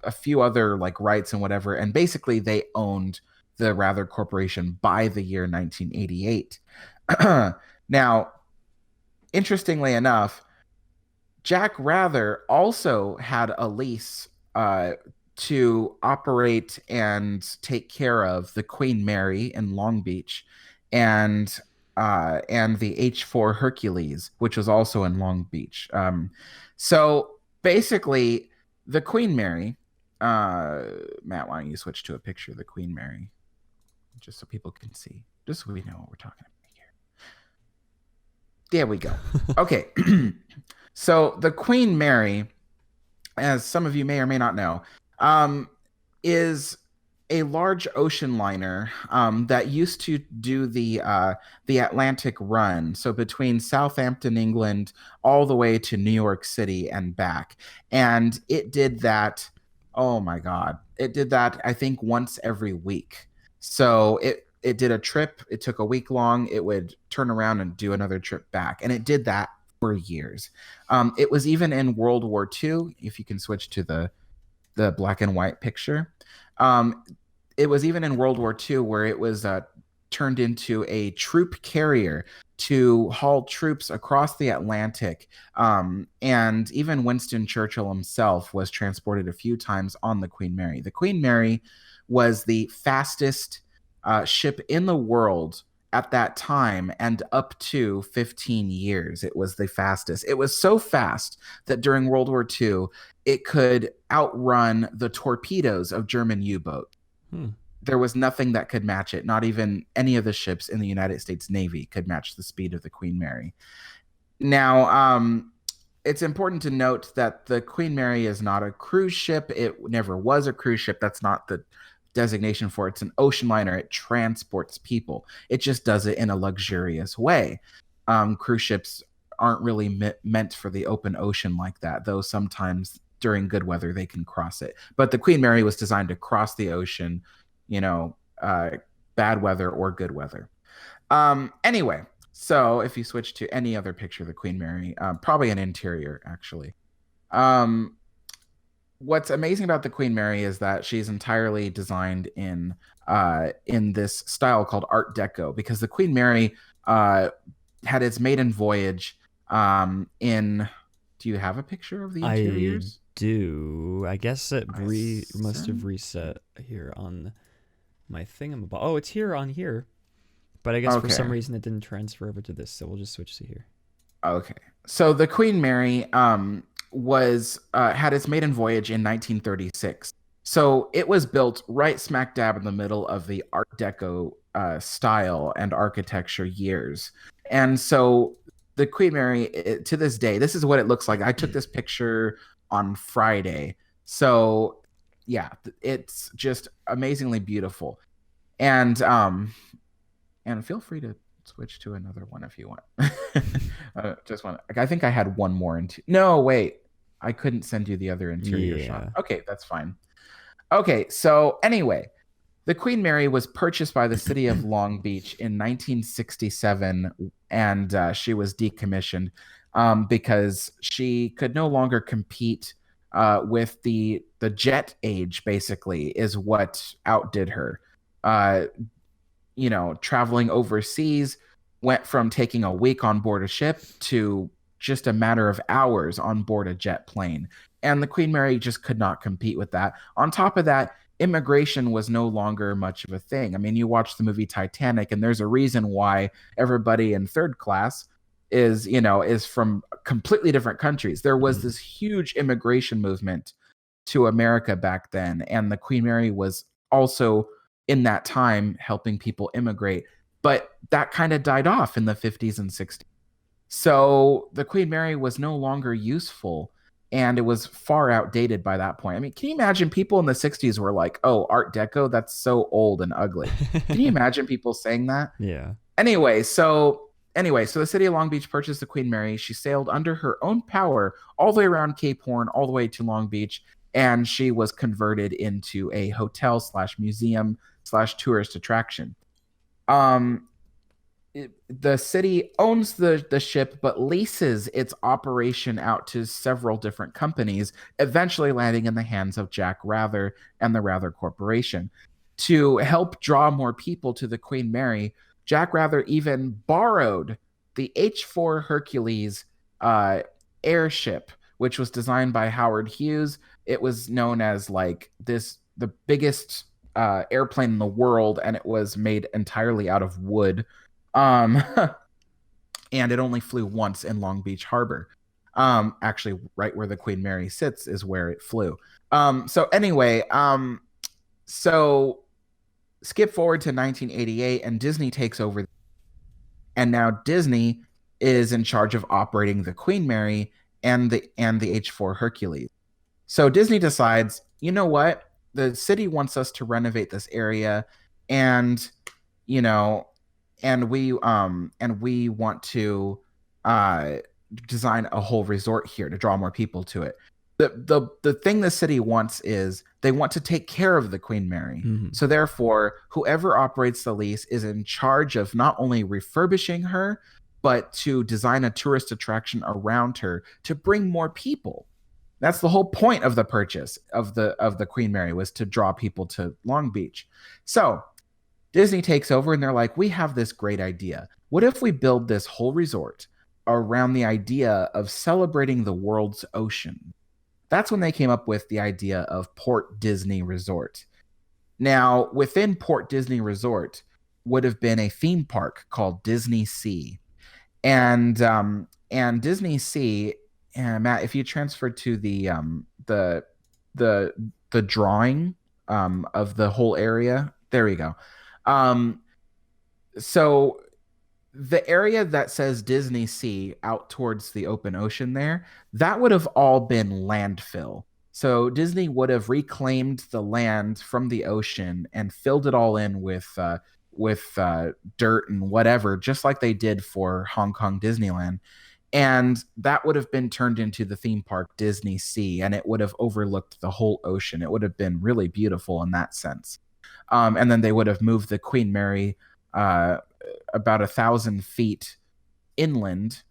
a few other like rights and whatever, and basically they owned the Rather Corporation by the year 1988. Now, interestingly enough, Jack Rather also had a lease to operate and take care of the Queen Mary in Long Beach and the H4 Hercules, which was also in Long Beach. So basically, the Queen Mary, Matt, why don't you switch to a picture of the Queen Mary, just so people can see, just so we know what we're talking about here. There we go. Okay. So the Queen Mary, as some of you may or may not know, is a large ocean liner that used to do the Atlantic run, so between Southampton, England, all the way to New York City and back. And it did that, oh my God, it did that, I think, once every week. So it did a trip, it took a week long, it would turn around and do another trip back. And it did that for years. It was even in World War II, if you can switch to the black and white picture. It was even in World War II where it was turned into a troop carrier to haul troops across the Atlantic. And even Winston Churchill himself was transported a few times on the Queen Mary. The Queen Mary was the fastest ship in the world at that time, and up to 15 years, it was the fastest. It was so fast that during World War II, it could outrun the torpedoes of German U-boat. There was nothing that could match it. Not even any of the ships in the United States Navy could match the speed of the Queen Mary. Now, it's important to note that the Queen Mary is not a cruise ship. It never was a cruise ship. That's not the designation for it. It's an ocean liner. It transports people. It just does it in a luxurious way. Cruise ships aren't really meant for the open ocean like that, though sometimes during good weather they can cross it. But the Queen Mary was designed to cross the ocean, bad weather or good weather. Anyway, so if you switch to any other picture of the Queen Mary, probably an interior actually. what's amazing about the Queen Mary is that she's entirely designed in this style called Art Deco, because the Queen Mary had its maiden voyage in. Do you have a picture of the interiors? I do. I guess it must have reset here on my thingamabob. Oh, it's here on here. But I guess for some reason it didn't transfer over to this, so we'll just switch to here. Okay. So the Queen Mary was had its maiden voyage in 1936. So it was built right smack dab in the middle of the Art Deco style and architecture years. And so the Queen Mary, to this day, this is what it looks like. I took this picture on Friday. So yeah, it's just amazingly beautiful. And feel free to switch to another one if you want. Just one. I think I had one more. No, wait. I couldn't send you the other interior shot. Okay, that's fine. Okay, so anyway, the Queen Mary was purchased by the city of Long Beach in 1967, and she was decommissioned because she could no longer compete with the jet age, basically, is what outdid her. Traveling overseas went from taking a week on board a ship to just a matter of hours on board a jet plane. And the Queen Mary just could not compete with that. On top of that, immigration was no longer much of a thing. I mean, you watch the movie Titanic, and there's a reason why everybody in third class is from completely different countries. There was this huge immigration movement to America back then, and the Queen Mary was also in that time helping people immigrate. But that kind of died off in the 50s and 60s. So the Queen Mary was no longer useful, and it was far outdated by that point. I mean, can you imagine people in the 60s were like, oh, Art Deco, that's so old and ugly. Can you imagine people saying that? Yeah. Anyway, so the city of Long Beach purchased the Queen Mary. She sailed under her own power all the way around Cape Horn, all the way to Long Beach, and she was converted into a hotel / museum / tourist attraction. The city owns the ship, but leases its operation out to several different companies, eventually landing in the hands of Jack Rather and the Rather Corporation. To help draw more people to the Queen Mary, Jack Rather even borrowed the H-4 Hercules airship, which was designed by Howard Hughes. It was known as the biggest airplane in the world, and it was made entirely out of wood. And it only flew once in Long Beach Harbor. Actually, right where the Queen Mary sits is where it flew. So skip forward to 1988, and Disney takes over. And now Disney is in charge of operating the Queen Mary and the H-4 Hercules. So Disney decides, you know what? The city wants us to renovate this area, and we want to design a whole resort here to draw more people to it. The thing the city wants is they want to take care of the Queen Mary. Mm-hmm. So therefore, whoever operates the lease is in charge of not only refurbishing her, but to design a tourist attraction around her to bring more people. That's the whole point of the purchase of the Queen Mary, was to draw people to Long Beach. So Disney takes over, and they're like, we have this great idea. What if we build this whole resort around the idea of celebrating the world's ocean? That's when they came up with the idea of PortDisney Resort. Now, within PortDisney Resort would have been a theme park called Disney Sea. And Disney Sea, Matt, if you transfer to the drawing of the whole area, there we go. So the area that says Disney Sea out towards the open ocean there, that would have all been landfill. So Disney would have reclaimed the land from the ocean and filled it all in with dirt and whatever, just like they did for Hong Kong Disneyland. And that would have been turned into the theme park Disney Sea, and it would have overlooked the whole ocean. It would have been really beautiful in that sense. And then they would have moved the Queen Mary about 1,000 feet inland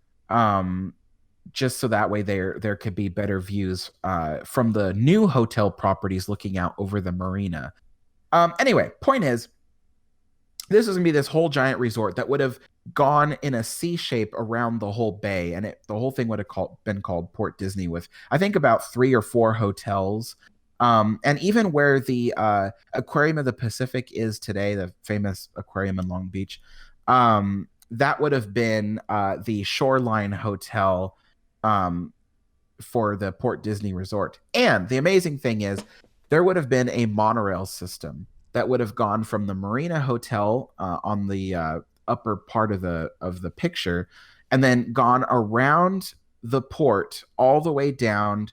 just so that way there could be better views from the new hotel properties looking out over the marina. Anyway, point is, this was gonna be this whole giant resort that would have gone in a C shape around the whole bay, and the whole thing would have been called Port Disney, with I think about 3 or 4 hotels. And even where the Aquarium of the Pacific is today, the famous aquarium in Long Beach, that would have been the Shoreline Hotel for the Port Disney Resort. And the amazing thing is, there would have been a monorail system that would have gone from the Marina Hotel on the upper part of the picture, and then gone around the port all the way down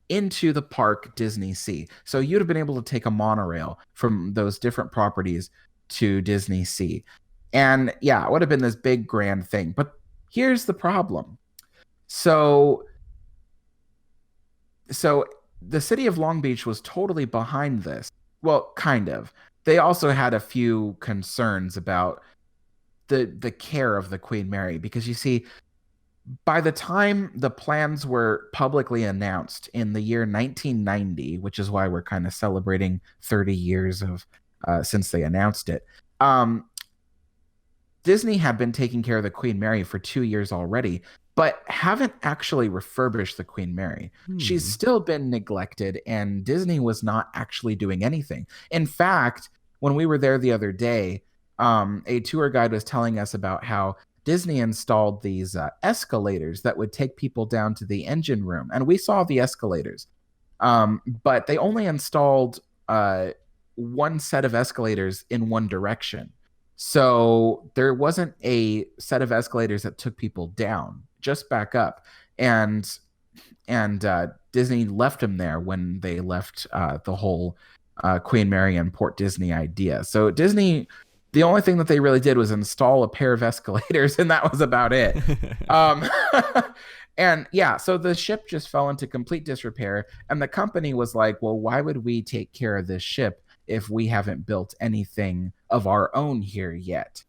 into the park Disney Sea. So you'd have been able to take a monorail from those different properties to Disney Sea. And yeah, it would have been this big grand thing. But here's the problem. So the city of Long Beach was totally behind this. Well, kind of. They also had a few concerns about the care of the Queen Mary, because you see, by the time the plans were publicly announced in the year 1990, which is why we're kind of celebrating 30 years of since they announced it, Disney had been taking care of the Queen Mary for 2 years already, but haven't actually refurbished the Queen Mary. She's still been neglected, and Disney was not actually doing anything. In fact, when we were there the other day, a tour guide was telling us about how Disney installed these escalators that would take people down to the engine room. And we saw the escalators, but they only installed one set of escalators in one direction. So there wasn't a set of escalators that took people down, just back up. And Disney left them there when they left the whole Queen Mary and Port Disney idea. So Disney, the only thing that they really did was install a pair of escalators, and that was about it. And yeah, so the ship just fell into complete disrepair, and the company was like, well, why would we take care of this ship if we haven't built anything of our own here yet?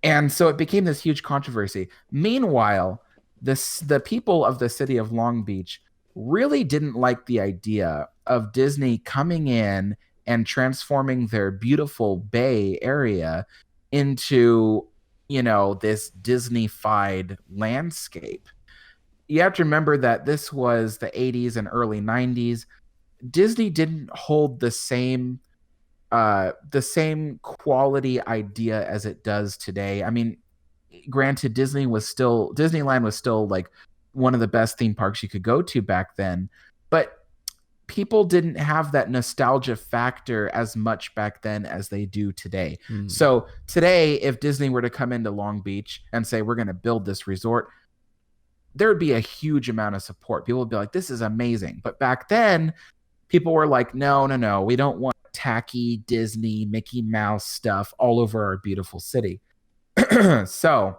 And so it became this huge controversy. Meanwhile, the people of the city of Long Beach really didn't like the idea of Disney coming in and transforming their beautiful bay area into, this Disney-fied landscape. You have to remember that this was the 80s and early 90s. Disney didn't hold the same quality idea as it does today. I mean, granted, Disneyland was still like one of the best theme parks you could go to back then, but people didn't have that nostalgia factor as much back then as they do today. So today, if Disney were to come into Long Beach and say, we're going to build this resort, there would be a huge amount of support. People would be like, this is amazing. But back then, people were like, no, we don't want tacky Disney, Mickey Mouse stuff all over our beautiful city. So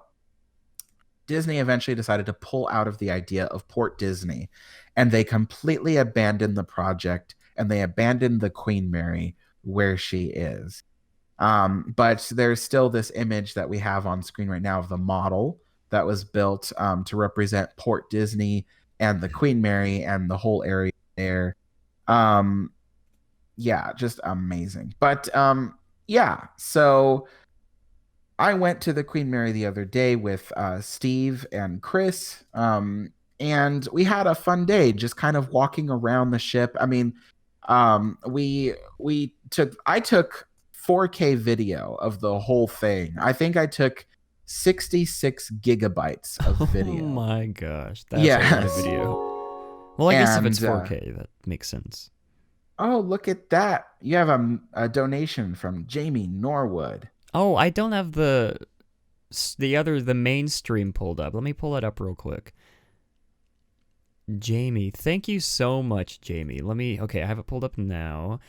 Disney eventually decided to pull out of the idea of Port Disney, and they completely abandoned the project, and they abandoned the Queen Mary where she is. But there's still this image that we have on screen right now of the model that was built to represent Port Disney and the Queen Mary and the whole area there. Yeah, just amazing. But yeah, so I went to the Queen Mary the other day with Steve and Chris, and we had a fun day just kind of walking around the ship. I mean, I took 4K video of the whole thing. I think I took 66 gigabytes of video. Oh my gosh, that's a lot of video. Well, I guess if it's 4K, that makes sense. Oh, look at that. You have a donation from Jamie Norwood. Oh, I don't have the mainstream pulled up. Let me pull it up real quick. Jamie, thank you so much, Jamie. Okay, I have it pulled up now.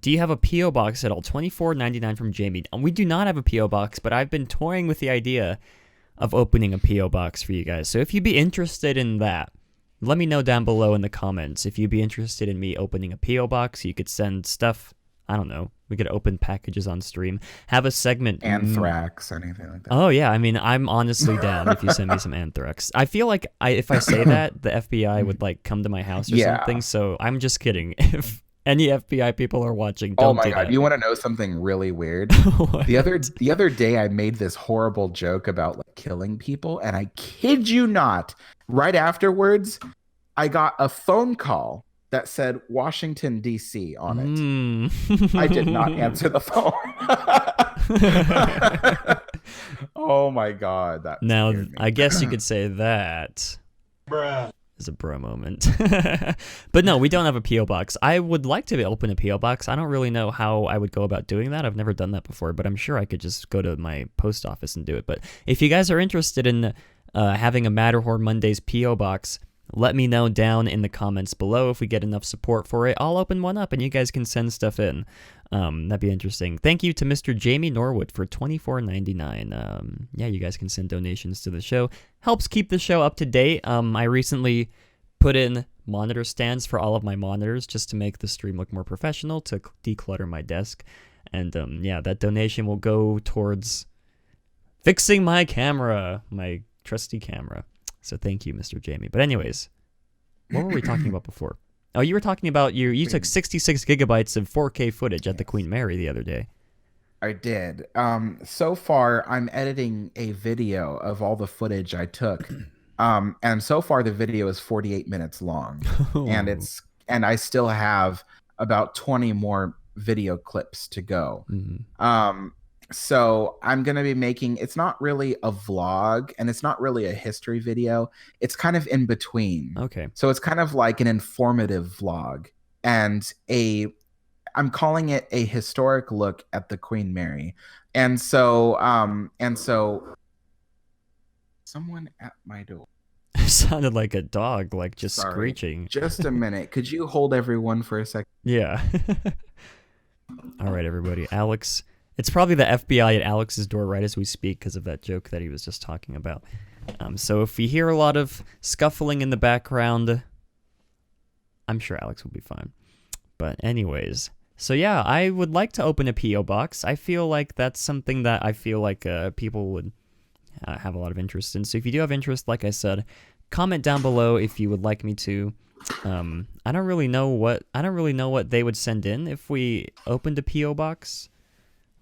Do you have a P.O. box at all? $24.99 from Jamie. We do not have a P.O. box, but I've been toying with the idea of opening a P.O. box for you guys. So if you'd be interested in that, let me know down below in the comments. If you'd be interested in me opening a P.O. box, you could send stuff I don't know. We could open packages on stream. Have a segment. Anthrax, anything like that. Oh, yeah. I mean, I'm honestly down if you send me some anthrax. I feel like if I say that, the FBI would like come to my house or something. So I'm just kidding. If any FBI people are watching, don't do that. You want to know something really weird? the other day, I made this horrible joke about like killing people, and I kid you not, right afterwards, I got a phone call that said Washington, D.C. on it. I did not answer the phone. Oh my God. That now, I guess you could say that is a bro moment. But no, we don't have a P.O. box. I would like to open a P.O. box. I don't really know how I would go about doing that. I've never done that before, but I'm sure I could just go to my post office and do it. But if you guys are interested in having a Matterhorn Mondays P.O. box, let me know down in the comments below. If we get enough support for it, I'll open one up and you guys can send stuff in. That'd be interesting. Thank you to Mr. Jamie Norwood for $24.99. Yeah, you guys can send donations to the show. Helps keep the show up to date. I recently put in monitor stands for all of my monitors just to make the stream look more professional, to declutter my desk. And yeah, that donation will go towards fixing my camera, my trusty camera. So thank you, Mr. Jamie. But anyways, what were we talking about before? Oh, you were talking about you took 66 gigabytes of 4K footage at the Queen Mary the other day. I did. So far, I'm editing a video of all the footage I took. And so far, the video is 48 minutes long. And I still have about 20 more video clips to go. So I'm going to be making, it's not really a vlog and it's not really a history video. It's kind of in between. Okay. So it's kind of like an informative vlog and I'm calling it a historic look at the Queen Mary. And so someone at my door. It sounded like a dog, like just screeching. Just a minute. Could you hold everyone for a second? Yeah. All right, everybody. Alex. It's probably the FBI at Alex's door right as we speak because of that joke that he was just talking about. So if we hear a lot of scuffling in the background, I'm sure Alex will be fine. But anyways, so yeah, I would like to open a P.O. box. I feel like that's something that I feel like people would have a lot of interest in. So if you do have interest, like I said, comment down below if you would like me to. I don't really know what they would send in if we opened a P.O. box.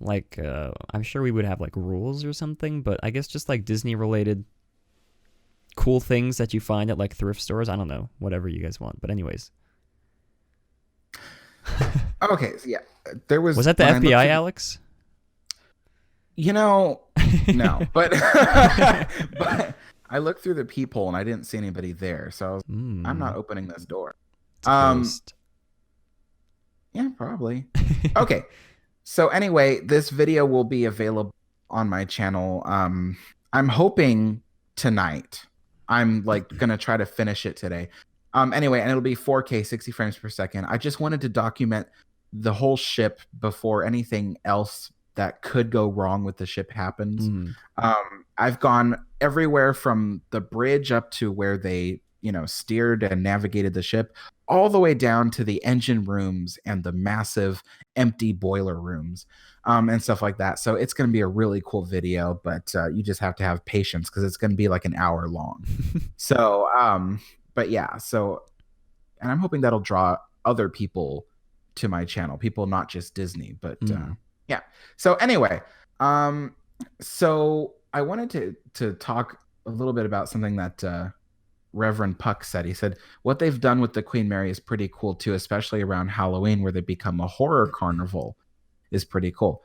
Like, I'm sure we would have, like, rules or something, but I guess just, like, Disney-related cool things that you find at, like, thrift stores. I don't know. Whatever you guys want. But anyways. Okay, so yeah. There was... Was that the FBI, Alex? You know, no. But but I looked through the peephole and I didn't see anybody there. So I was, I'm not opening this door. Yeah, probably. Okay. So anyway, this video will be available on my channel. I'm hoping tonight. I'm like gonna try to finish it today. Anyway, and it'll be 4K, 60 frames per second. I just wanted to document the whole ship before anything else that could go wrong with the ship happens. I've gone everywhere from the bridge up to where they, steered and navigated the ship, all the way down to the engine rooms and the massive empty boiler rooms, and stuff like that. So it's going to be a really cool video, but you just have to have patience because it's going to be like an hour long. So, but yeah, and I'm hoping that'll draw other people to my channel, people not just Disney, but yeah. So anyway, so I wanted to talk a little bit about something that Reverend Puck said. He said, what they've done with the Queen Mary is pretty cool too, especially around Halloween where they become a horror carnival is pretty cool.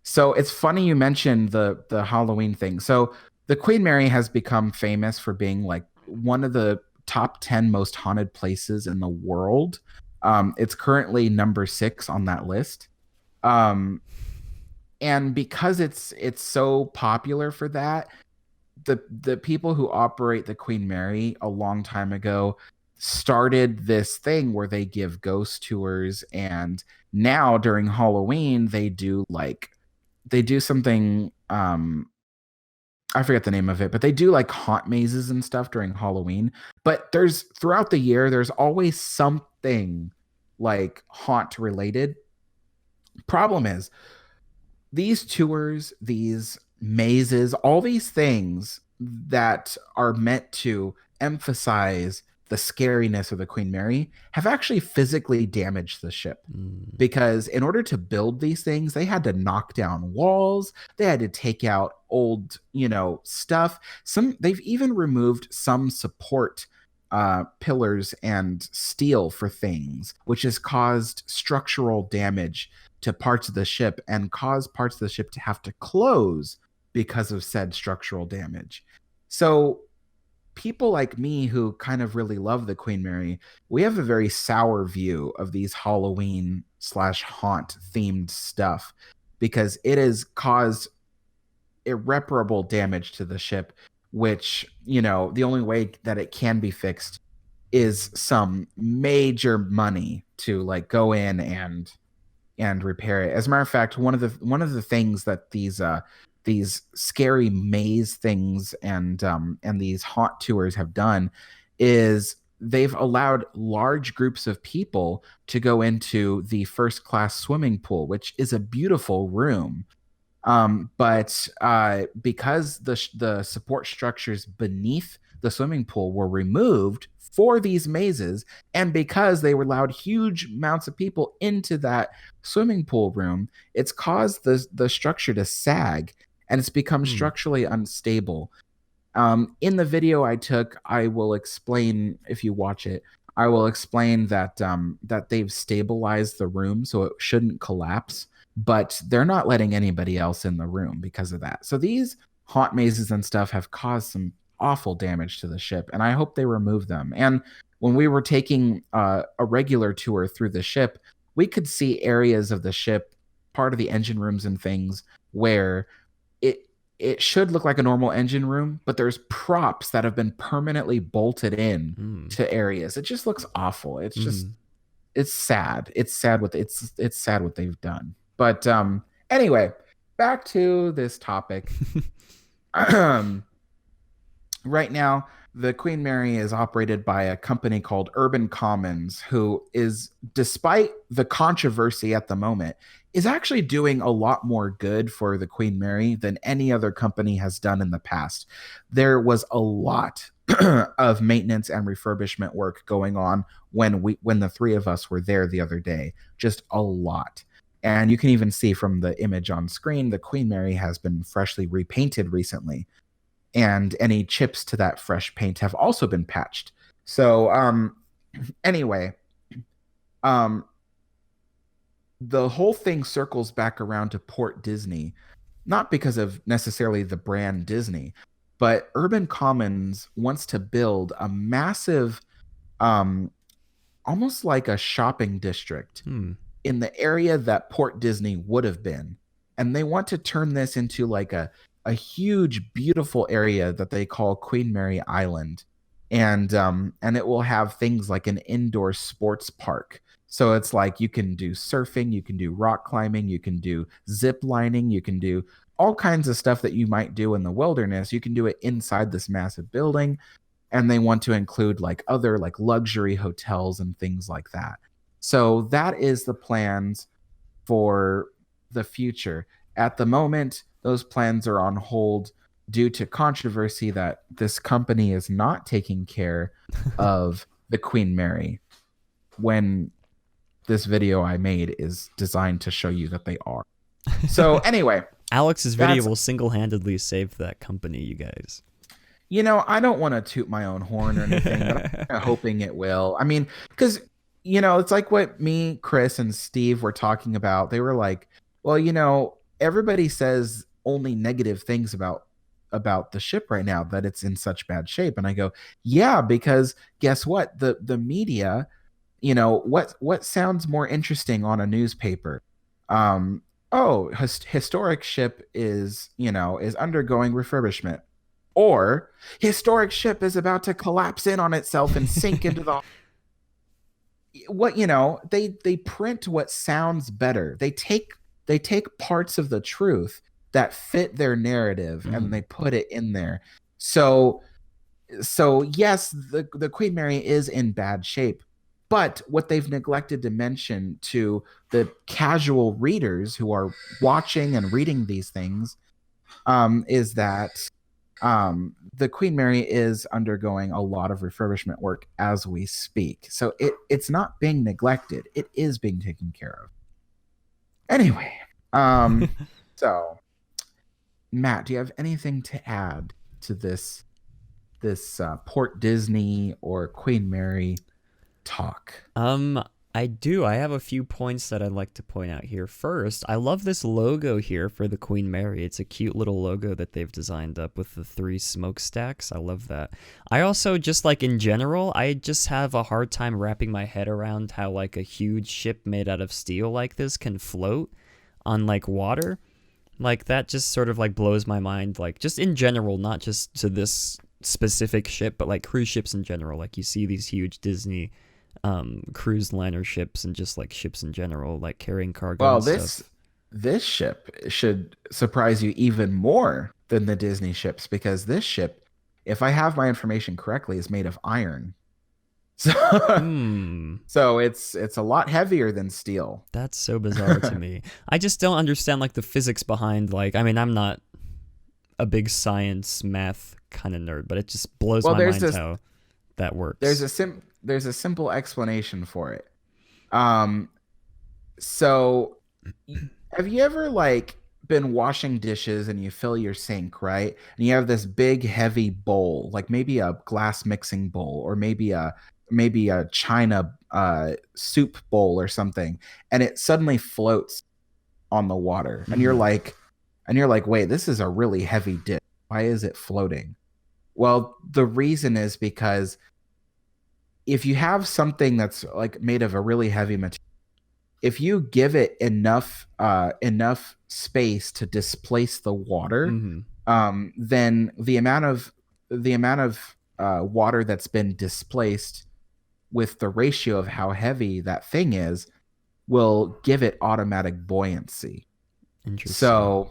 So it's funny you mentioned the Halloween thing. So the Queen Mary has become famous for being like one of the top 10 most haunted places in the world. It's currently number 6 on that list. And because it's so popular for that, the people who operate the Queen Mary a long time ago started this thing where they give ghost tours, and now during Halloween they do something, I forget the name of it, but they do like haunt mazes and stuff during Halloween. But throughout the year there's always something like haunt related. Problem is, these tours, these mazes, all these things that are meant to emphasize the scariness of the Queen Mary have actually physically damaged the ship. Because in order to build these things, they had to knock down walls, they had to take out old, stuff. They've even removed some support pillars and steel for things, which has caused structural damage to parts of the ship and caused parts of the ship to have to close because of said structural damage. So people like me who kind of really love the Queen Mary, we have a very sour view of these Halloween/haunt themed stuff because it has caused irreparable damage to the ship, which, the only way that it can be fixed is some major money to like go in and repair it. As a matter of fact, one of the things that these scary maze things and these haunt tours have done is they've allowed large groups of people to go into the first class swimming pool, which is a beautiful room. But because the support structures beneath the swimming pool were removed for these mazes, and because they were allowed huge amounts of people into that swimming pool room, it's caused the structure to sag, and it's become structurally unstable. In the video I took, I will explain, if you watch it, I will explain that that they've stabilized the room so it shouldn't collapse, but they're not letting anybody else in the room because of that. So these haunt mazes and stuff have caused some awful damage to the ship, and I hope they remove them. And when we were taking a regular tour through the ship, we could see areas of the ship, part of the engine rooms and things, where it should look like a normal engine room, but there's props that have been permanently bolted in to areas. It just looks awful. It's just it's sad. It's sad what they've done. But anyway, back to this topic. Right now, the Queen Mary is operated by a company called Urban Commons, who is, despite the controversy at the moment, is actually doing a lot more good for the Queen Mary than any other company has done in the past. There was a lot of maintenance and refurbishment work going on when the three of us were there the other day. Just a lot. And you can even see from the image on screen, the Queen Mary has been freshly repainted recently. And any chips to that fresh paint have also been patched. So anyway, the whole thing circles back around to Port Disney, not because of necessarily the brand Disney, but Urban Commons wants to build a massive, almost like a shopping district in the area that Port Disney would have been. And they want to turn this into like a huge, beautiful area that they call Queen Mary Island. And it will have things like an indoor sports park. So it's like you can do surfing, you can do rock climbing, you can do zip lining, you can do all kinds of stuff that you might do in the wilderness. You can do it inside this massive building. And they want to include like other like luxury hotels and things like that. So that is the plans for the future. At the moment, those plans are on hold due to controversy that this company is not taking care of the Queen Mary, when this video I made is designed to show you that they are. So anyway, Alex's video will single-handedly save that company, you guys. I don't want to toot my own horn or anything, but I'm hoping it will. I mean, because, it's like what me, Chris, and Steve were talking about. They were like, well, everybody says only negative things about the ship right now, that it's in such bad shape. And I go, yeah, because guess what? The media, what sounds more interesting on a newspaper? Historic ship is undergoing refurbishment, or historic ship is about to collapse in on itself and sink into the they print what sounds better. They take parts of the truth that fit their narrative and they put it in there. So yes, the Queen Mary is in bad shape, But what they've neglected to mention to the casual readers who are watching and reading these things is that the Queen Mary is undergoing a lot of refurbishment work as we speak. So it's not being neglected. It is being taken care of. Anyway, so Matt, do you have anything to add to this Port Disney or Queen Mary talk? I do. I have a few points that I'd like to point out here. First, I love this logo here for the Queen Mary. It's a cute little logo that they've designed up with the 3 smokestacks. I love that. I also, just like in general, I just have a hard time wrapping my head around how like a huge ship made out of steel like this can float on like water. Like that just sort of like blows my mind, like just in general, not just to this specific ship, but like cruise ships in general. Like you see these huge Disney cruise liner ships and just like ships in general, like carrying cargo. Well, and stuff. this ship should surprise you even more than the Disney ships, because this ship, if I have my information correctly, is made of iron. So, so it's a lot heavier than steel. That's so bizarre to me. I just don't understand like the physics behind, like, I mean, I'm not a big science math kind of nerd, but it just blows my mind how that works. There's a simple explanation for it. So have you ever like been washing dishes and you fill your sink, right? And you have this big heavy bowl, like maybe a glass mixing bowl, or maybe a china soup bowl or something, and it suddenly floats on the water. And you're like, wait, this is a really heavy dish. Why is it floating? Well, the reason is because if you have something that's like made of a really heavy material, if you give it enough space to displace the water, then the amount of water that's been displaced with the ratio of how heavy that thing is will give it automatic buoyancy. Interesting. So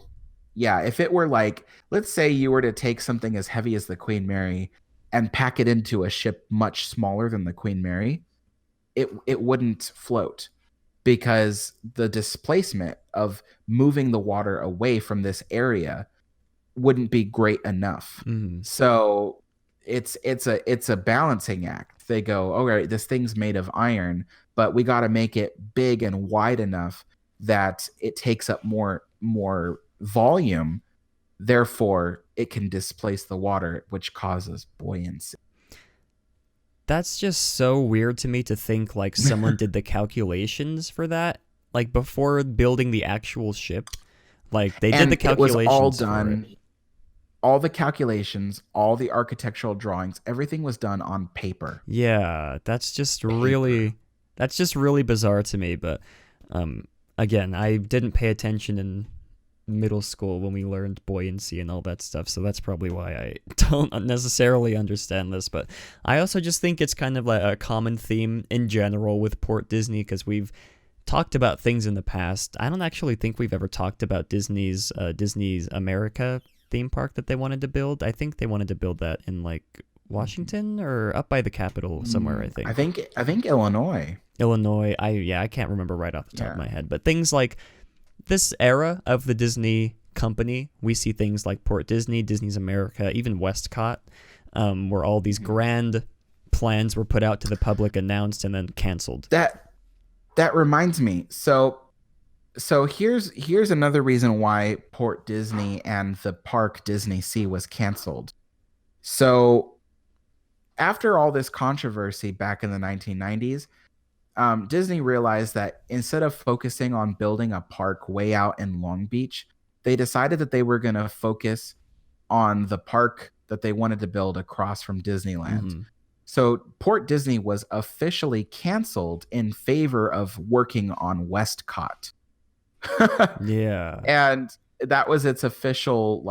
yeah, if it were like, let's say you were to take something as heavy as the Queen Mary and pack it into a ship much smaller than the Queen Mary, it wouldn't float, because the displacement of moving the water away from this area wouldn't be great enough. So it's a balancing act. They go, all right, this thing's made of iron, but we got to make it big and wide enough that it takes up more volume, therefore it can displace the water, which causes buoyancy. That's just so weird to me to think like someone did the calculations for that, like before building the actual ship. Like they did the calculations. It was all done. All the calculations, all the architectural drawings, everything was done on paper. Yeah, that's just really bizarre to me. But again, I didn't pay attention in middle school when we learned buoyancy and all that stuff, so that's probably why I don't necessarily understand this. But I also just think it's kind of like a common theme in general with Port Disney, because we've talked about things in the past. I don't actually think we've ever talked about Disney's America theme park that they wanted to build. I think they wanted to build that in like Washington or up by the Capitol somewhere. I think Illinois. I can't remember right off the top of my head, but things like this era of the Disney company, we see things like Port Disney, Disney's America, even Westcott, where all these grand plans were put out to the public, announced, and then canceled. That reminds me. So here's another reason why Port Disney and the park Disney Sea was canceled. So after all this controversy back in the 1990s, Disney realized that instead of focusing on building a park way out in Long Beach, they decided that they were going to focus on the park that they wanted to build across from Disneyland. So Port Disney was officially canceled in favor of working on Westcott. Yeah. And that was its official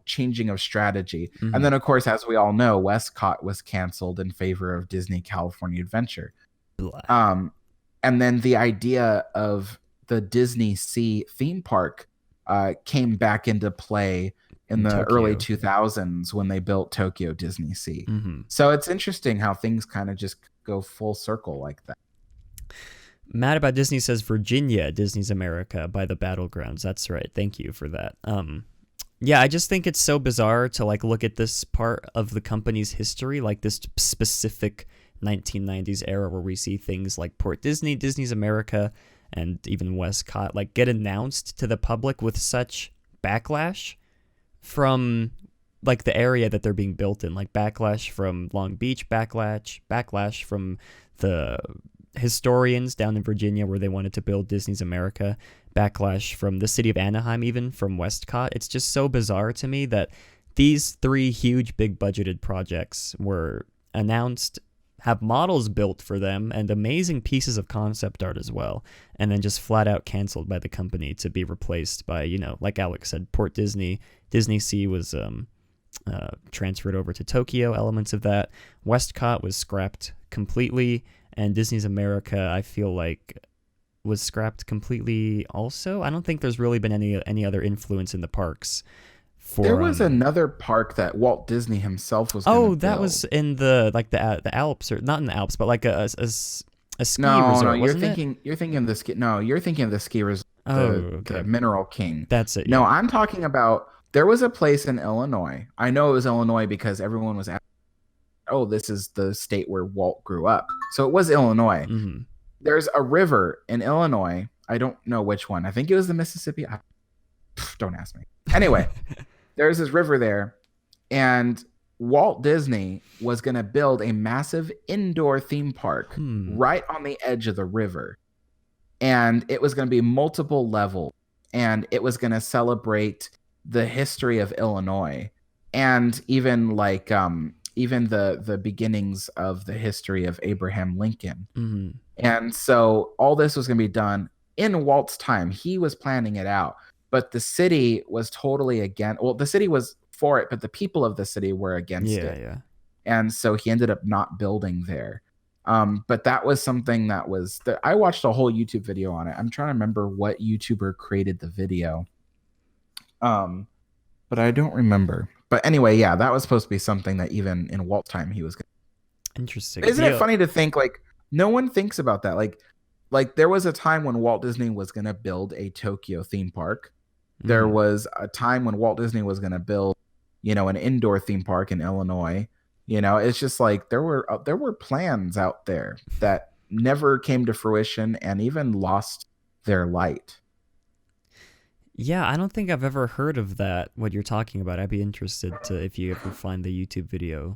changing of strategy. And then of course, as we all know, Westcott was canceled in favor of Disney California Adventure. And then the idea of the Disney Sea theme park came back into play in the early 2000s when they built Tokyo Disney Sea. So it's interesting how things kind of just go full circle like that. Mad About Disney says Virginia, Disney's America by the Battlegrounds. That's right. Thank you for that. Yeah, I just think it's so bizarre to like look at this part of the company's history, like this specific 1990s era where we see things like Port Disney, Disney's America, and even Westcott like get announced to the public with such backlash from like the area that they're being built in, like backlash from Long Beach, backlash from the historians down in Virginia where they wanted to build Disney's America, backlash from the city of Anaheim, even from Westcott. It's just so bizarre to me that these three huge big budgeted projects were announced, have models built for them and amazing pieces of concept art as well, and then just flat out canceled by the company to be replaced by, you know, like Alex said, Port Disney. Disney Sea was transferred over to Tokyo, elements of that. Westcott was scrapped completely, and Disney's America, I feel like, was scrapped completely also. I don't think there's really been any other influence in the parks. There was another park that Walt Disney himself was. Oh, that was in the Alps, or not in the Alps, but like a ski resort. No, you're thinking of the ski. No, you're thinking of the ski resort. The Mineral King. That's it. No, yeah. I'm talking about. There was a place in Illinois. I know it was Illinois because everyone was asking, oh, this is the state where Walt grew up. So it was Illinois. Mm-hmm. There's a river in Illinois. I don't know which one. I think it was the Mississippi. Don't ask me. Anyway, there's this river there, and Walt Disney was going to build a massive indoor theme park right on the edge of the river. And it was going to be multiple levels, and it was going to celebrate the history of Illinois, and even like even the beginnings of the history of Abraham Lincoln. Mm-hmm. And so all this was going to be done in Walt's time. He was planning it out, but the city was totally against. Well, the city was for it, but the people of the city were against it. Yeah. And so he ended up not building there. But that was something that was. I watched a whole YouTube video on it. I'm trying to remember what YouTuber created the video. But I don't remember. But anyway, yeah, that was supposed to be something that even in Walt's time he was. Interesting. Isn't it funny to think like no one thinks about that? Like there was a time when Walt Disney was going to build a Tokyo theme park. Mm-hmm. There was a time when Walt Disney was going to build, you know, an indoor theme park in Illinois. You know, it's just like there were plans out there that never came to fruition and even lost their light. Yeah, I don't think I've ever heard of that, what you're talking about. I'd be interested to, if you ever find the YouTube video,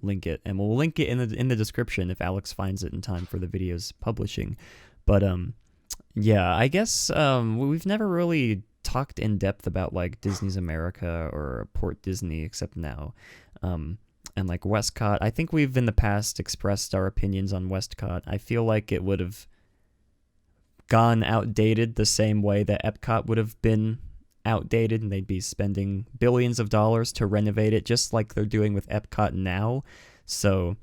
link it. And we'll link it in the description if Alex finds it in time for the video's publishing. But yeah, I guess we've never really talked in depth about like Disney's America or Port Disney except now. And like Westcott, I think we've in the past expressed our opinions on Westcott. I feel like it would have gone outdated the same way that Epcot would have been outdated, and they'd be spending billions of dollars to renovate it just like they're doing with Epcot now. So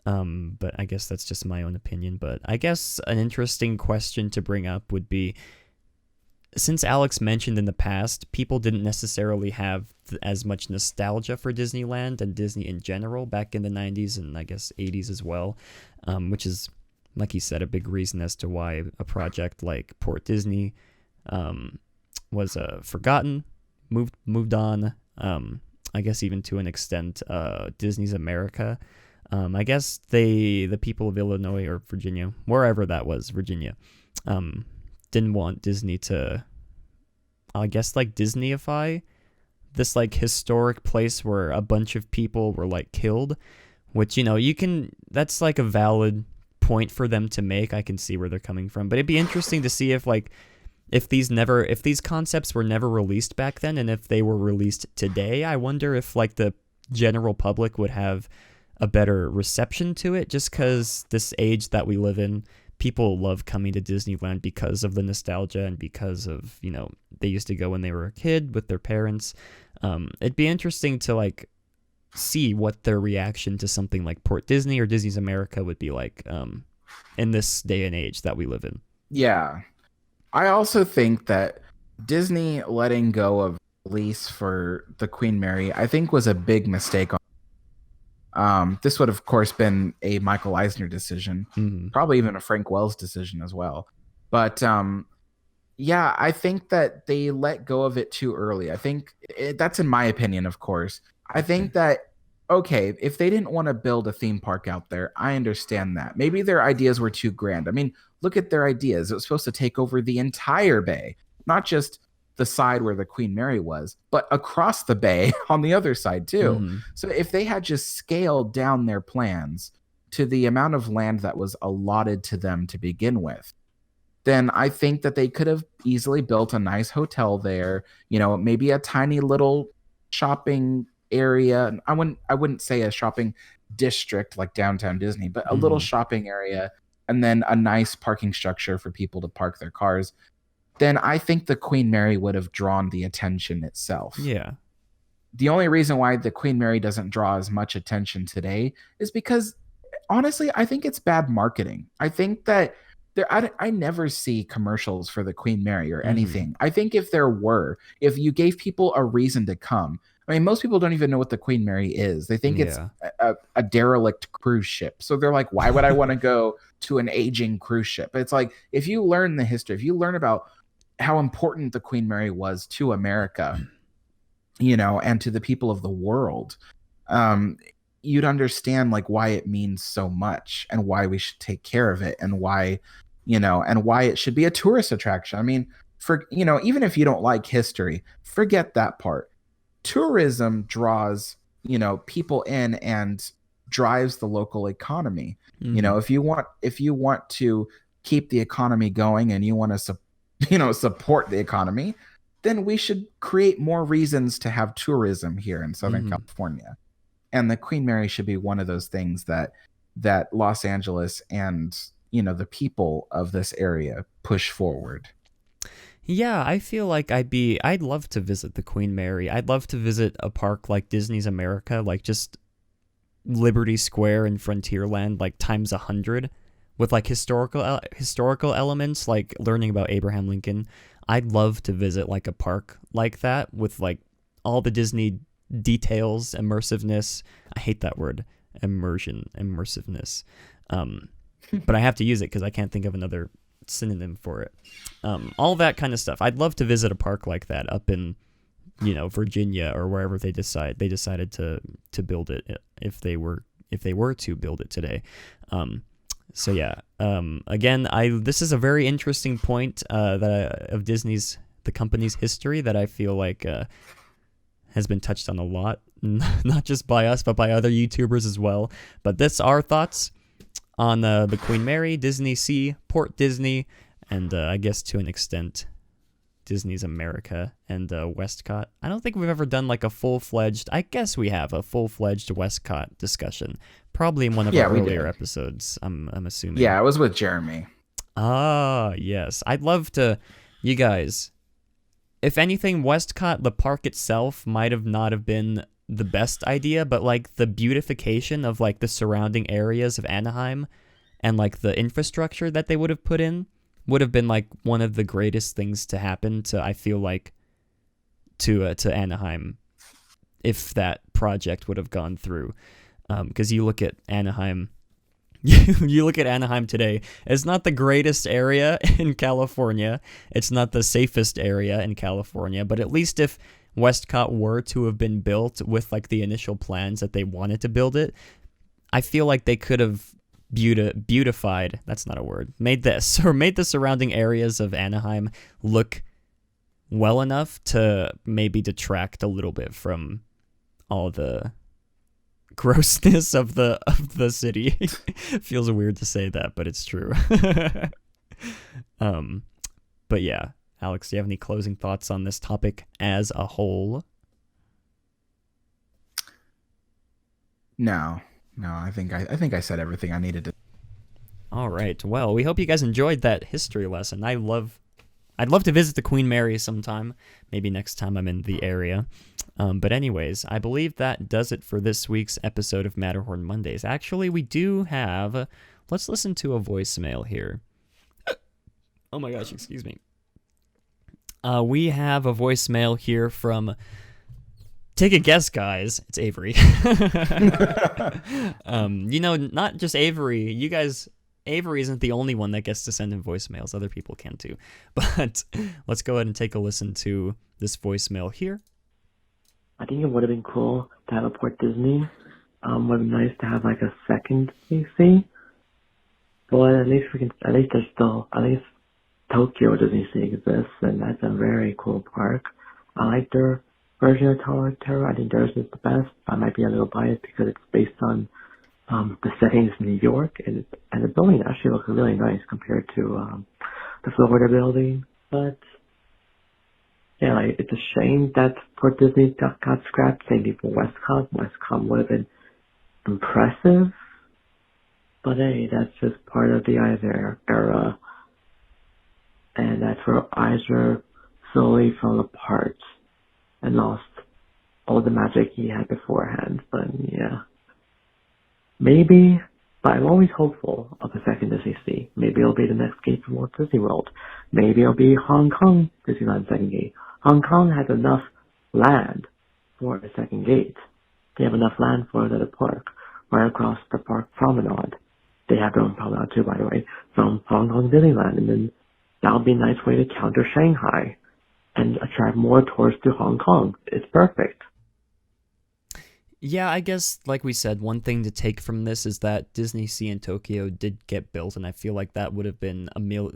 but I guess that's just my own opinion. But I guess an interesting question to bring up would be, since Alex mentioned in the past people didn't necessarily have as much nostalgia for Disneyland and Disney in general back in the 90s and I guess 80s as well, which is, like he said, a big reason as to why a project like Port Disney was forgotten, moved on. I guess even to an extent, Disney's America. I guess the people of Illinois or Virginia, wherever that was, Virginia, didn't want Disney to, I guess, like Disneyify this like historic place where a bunch of people were like killed, which, you know, that's like a valid point for them to make. I can see where they're coming from, but it'd be interesting to see if these concepts were never released back then, and if they were released today. I wonder if like the general public would have a better reception to it, just because this age that we live in, people love coming to Disneyland because of the nostalgia and because of, you know, they used to go when they were a kid with their parents. It'd be interesting to like see what their reaction to something like Port Disney or Disney's America would be like in this day and age that we live in. Yeah. I also think that Disney letting go of lease for the Queen Mary, I think, was a big mistake. This would, of course, been a Michael Eisner decision, probably even a Frank Wells decision as well. But yeah, I think that they let go of it too early. I think that's in my opinion, of course. I think that, okay, if they didn't want to build a theme park out there, I understand that. Maybe their ideas were too grand. I mean, look at their ideas. It was supposed to take over the entire bay, not just the side where the Queen Mary was, but across the bay on the other side too. So if they had just scaled down their plans to the amount of land that was allotted to them to begin with, then I think that they could have easily built a nice hotel there, maybe a tiny little shopping area. I wouldn't say a shopping district like downtown Disney, but a little shopping area, and then a nice parking structure for people to park their cars. Then I think the Queen Mary would have drawn the attention itself. Yeah. The only reason why the Queen Mary doesn't draw as much attention today is because, honestly, I think it's bad marketing. I think that I never see commercials for the Queen Mary or anything. I think if you gave people a reason to come, I mean, most people don't even know what the Queen Mary is. They think it's a derelict cruise ship. So they're like, why would I want to go to an aging cruise ship? It's like, if you learn the history, if you learn about how important the Queen Mary was to America, and to the people of the world, you'd understand like why it means so much and why we should take care of it and why it should be a tourist attraction. I mean, even if you don't like history, forget that part. Tourism draws, people in and drives the local economy. If you want to keep the economy going and you want to support the economy, then we should create more reasons to have tourism here in Southern California. And the Queen Mary should be one of those things that Los Angeles and, the people of this area push forward. Yeah, I feel like I'd love to visit the Queen Mary. I'd love to visit a park like Disney's America, like just Liberty Square in Frontierland, like times 100, with like historical elements, like learning about Abraham Lincoln. I'd love to visit like a park like that with like all the Disney details, immersiveness. I hate that word, immersiveness. But I have to use it because I can't think of another synonym for it. All that kind of stuff. I'd love to visit a park like that up in, Virginia or wherever they decided to build it if they were to build it today. So yeah. Again, this is a very interesting point of Disney's, the company's history that I feel like has been touched on a lot, not just by us but by other YouTubers as well. But that's our thoughts on the Queen Mary, Disney Sea, Port Disney, and I guess to an extent Disney's America and Westcott. I don't think we've ever done like a full-fledged, I guess we have a full-fledged Westcott discussion. Probably in one of our earlier episodes, I'm assuming. Yeah, it was with Jeremy. Ah, yes. I'd love to, you guys, if anything, Westcott, the park itself, might have not have been the best idea, but like the beautification of like the surrounding areas of Anaheim and like the infrastructure that they would have put in would have been like one of the greatest things to happen to, I feel like, to Anaheim if that project would have gone through. Because you look at Anaheim, you look at Anaheim today, it's not the greatest area in California. It's not the safest area in California, but at least if Westcott were to have been built with like the initial plans that they wanted to build it, I feel like they could have beautified, that's not a word, made the surrounding areas of Anaheim look well enough to maybe detract a little bit from all the grossness of the city. Feels weird to say that, but it's true. But yeah, Alex, do you have any closing thoughts on this topic as a whole? No, I think I said everything I needed to. All right. Well, we hope you guys enjoyed that history lesson. I'd love to visit the Queen Mary sometime. Maybe next time I'm in the area. But anyways, I believe that does it for this week's episode of Matterhorn Mondays. Actually, we do have... Let's listen to a voicemail here. Oh my gosh, excuse me. We have a voicemail here from Take a guess, guys. It's Avery. Not just Avery. You guys, Avery isn't the only one that gets to send in voicemails. Other people can too. But let's go ahead and take a listen to this voicemail here. I think it would have been cool to have a Port Disney. Would have been nice to have like a second DC. But at least Tokyo Disney Sea exists, and that's a very cool park. I like their version of Tower of Terror. I think theirs is the best. I might be a little biased because it's based on the settings in New York, and the building actually looks really nice compared to the Florida building. But yeah, like, it's a shame that Port Disney got scrapped. Same thing for Westcott. Westcott would have been impressive, but hey, that's just part of the Eisner era, and that's where Eisner slowly fell apart and lost all the magic he had beforehand. But yeah, maybe, but I'm always hopeful of a second Disney Sea. Maybe it'll be the next gate from Walt Disney World. Maybe it'll be Hong Kong Disneyland second gate. Hong Kong has enough land for a second gate. They have enough land for another park right across the park promenade. They have their own promenade too, by the way, from Hong Kong Disneyland, and then that would be a nice way to counter Shanghai and attract more tourists to Hong Kong. It's perfect. Yeah, I guess, like we said, one thing to take from this is that Disney Sea in Tokyo did get built, and I feel like that would have been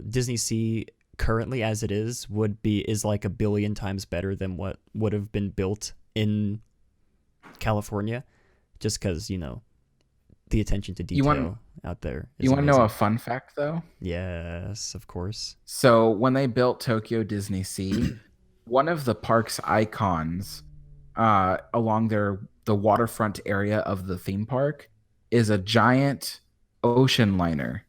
Disney Sea currently as it is is like 1 billion times better than what would have been built in California, just because, the attention to detail out there is You want to amazing. know a fun fact, though? Yes, of course. So when they built Tokyo Disney Sea, one of the park's icons along the waterfront area of the theme park is a giant ocean liner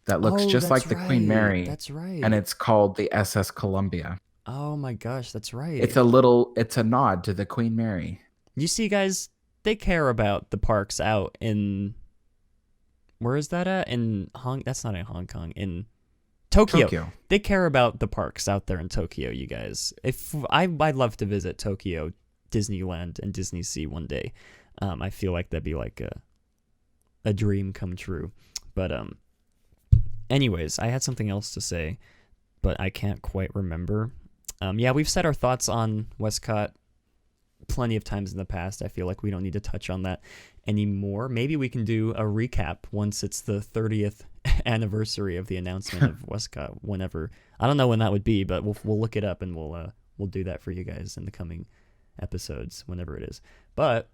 that looks just like the Queen Mary. That's right. And it's called the SS Columbia. Oh my gosh, that's right. It's a nod to the Queen Mary. You see, guys, they care about the parks out in... Where is that at? That's not in Hong Kong. In Tokyo. They care about the parks out there in Tokyo, you guys. I'd love to visit Tokyo, Disneyland, and Disney Sea one day. I feel like that'd be like a dream come true. But anyways, I had something else to say, but I can't quite remember. Yeah, we've said our thoughts on Westcott plenty of times in the past. I feel like we don't need to touch on that anymore. Maybe we can do a recap once it's the 30th anniversary of the announcement of Westcott. Whenever, I don't know when that would be, but we'll look it up and we'll do that for you guys in the coming episodes, whenever it is. But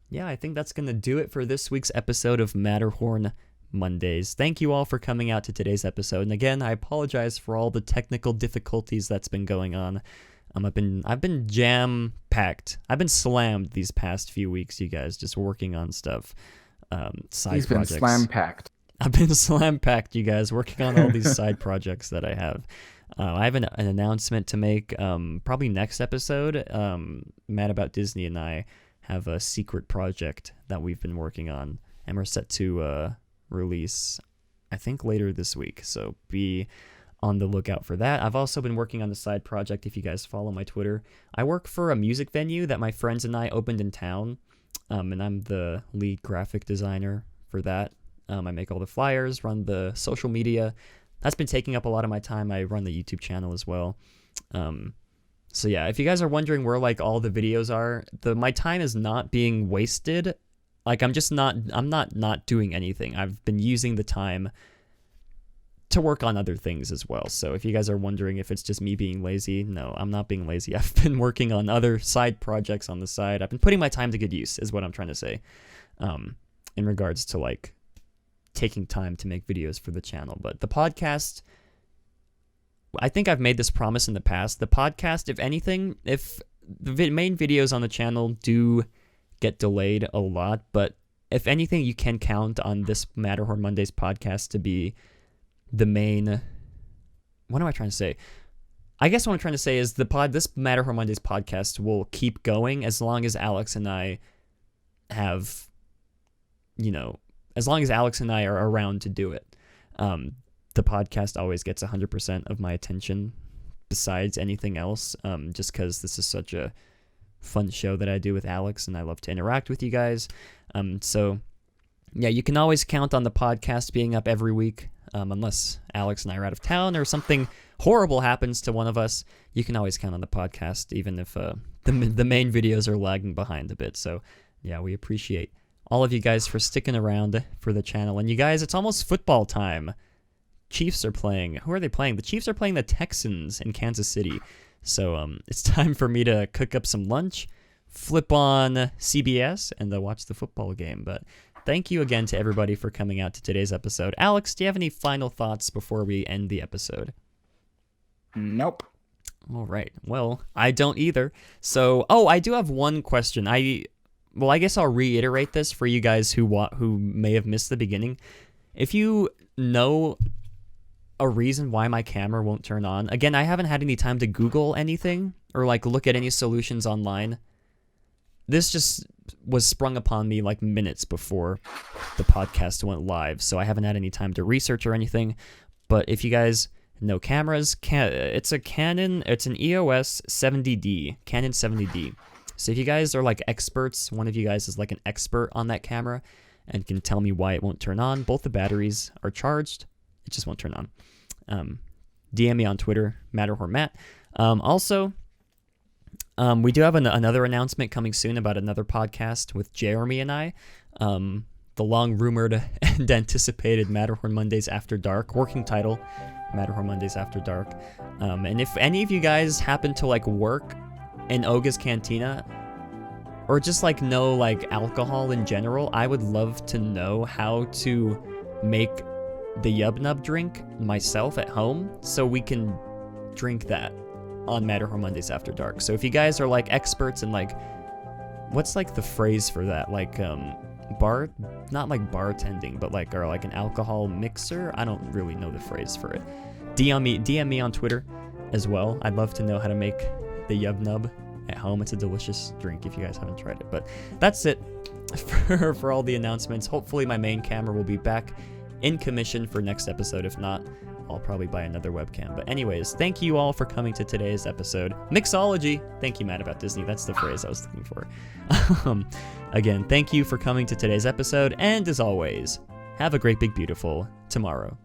yeah, I think that's gonna do it for this week's episode of Matterhorn Mondays. Thank you all for coming out to today's episode. And again, I apologize for all the technical difficulties that's been going on. I've been jam-packed. I've been slammed these past few weeks, you guys, just working on stuff, side projects. He's been slam-packed. I've been slam-packed, you guys, working on all these side projects that I have. I have an announcement to make probably next episode. Mad About Disney and I have a secret project that we've been working on, and we're set to release, I think, later this week. So be on the lookout for that. I've also been working on the side project. If you guys follow my Twitter, I work for a music venue that my friends and I opened in town, and I'm the lead graphic designer for that. I make all the flyers, run the social media. That's been taking up a lot of my time. I run the YouTube channel as well. So yeah, if you guys are wondering where like all the videos are, my time is not being wasted. Like I'm not doing anything. I've been using the time to work on other things as well. So if you guys are wondering if it's just me being lazy, no, I'm not being lazy. I've been working on other side projects on the side. I've been putting my time to good use is what I'm trying to say, in regards to like taking time to make videos for the channel. But the podcast, I think I've made this promise in the past. The podcast, if anything, if the main videos on the channel do get delayed a lot, but if anything, you can count on this Matterhorn Mondays podcast to be the main... What am I trying to say? I guess what I'm trying to say is this Matterhorn Mondays podcast will keep going as long as Alex and I have, as long as Alex and I are around to do it. The podcast always gets 100% of my attention besides anything else, just because this is such a fun show that I do with Alex, and I love to interact with you guys. So yeah, you can always count on the podcast being up every week, unless Alex and I are out of town or something horrible happens to one of us. You can always count on the podcast, even if the main videos are lagging behind a bit. So yeah, we appreciate all of you guys for sticking around for the channel. And you guys, it's almost football time. Chiefs are playing. Who are they playing? The Chiefs are playing the Texans in Kansas City. So it's time for me to cook up some lunch, flip on CBS, and watch the football game. But thank you again to everybody for coming out to today's episode. Alex, do you have any final thoughts before we end the episode? Nope. All right. Well, I don't either. So, I do have one question. I guess I'll reiterate this for you guys who may have missed the beginning. If you know a reason why my camera won't turn on, again, I haven't had any time to Google anything or like look at any solutions online. This just was sprung upon me like minutes before the podcast went live, so I haven't had any time to research or anything. But if you guys know cameras, it's a Canon, it's an EOS 70D, Canon 70D. So if you guys are like experts, one of you guys is like an expert on that camera and can tell me why it won't turn on. Both the batteries are charged, it just won't turn on. DM me on Twitter, Matterhorn Matt. Also, we do have another announcement coming soon about another podcast with Jeremy and I. The long rumored and anticipated Matterhorn Mondays After Dark, working title, Matterhorn Mondays After Dark. And if any of you guys happen to like work in Oga's Cantina, or just like know like alcohol in general, I would love to know how to make the Yub Nub drink myself at home so we can drink that on Matterhorn Mondays After Dark. So if you guys are like experts in like, what's like the phrase for that? Like not like bartending, but like, or like an alcohol mixer? I don't really know the phrase for it. DM me on Twitter as well. I'd love to know how to make the Yub Nub at home. It's a delicious drink if you guys haven't tried it. But that's it for all the announcements. Hopefully my main camera will be back in commission for next episode. If not, I'll probably buy another webcam. But anyways, thank you all for coming to today's episode. Mixology. Thank you, Matt, about Disney. That's the phrase I was looking for. Again, thank you for coming to today's episode. And as always, have a great, big, beautiful tomorrow.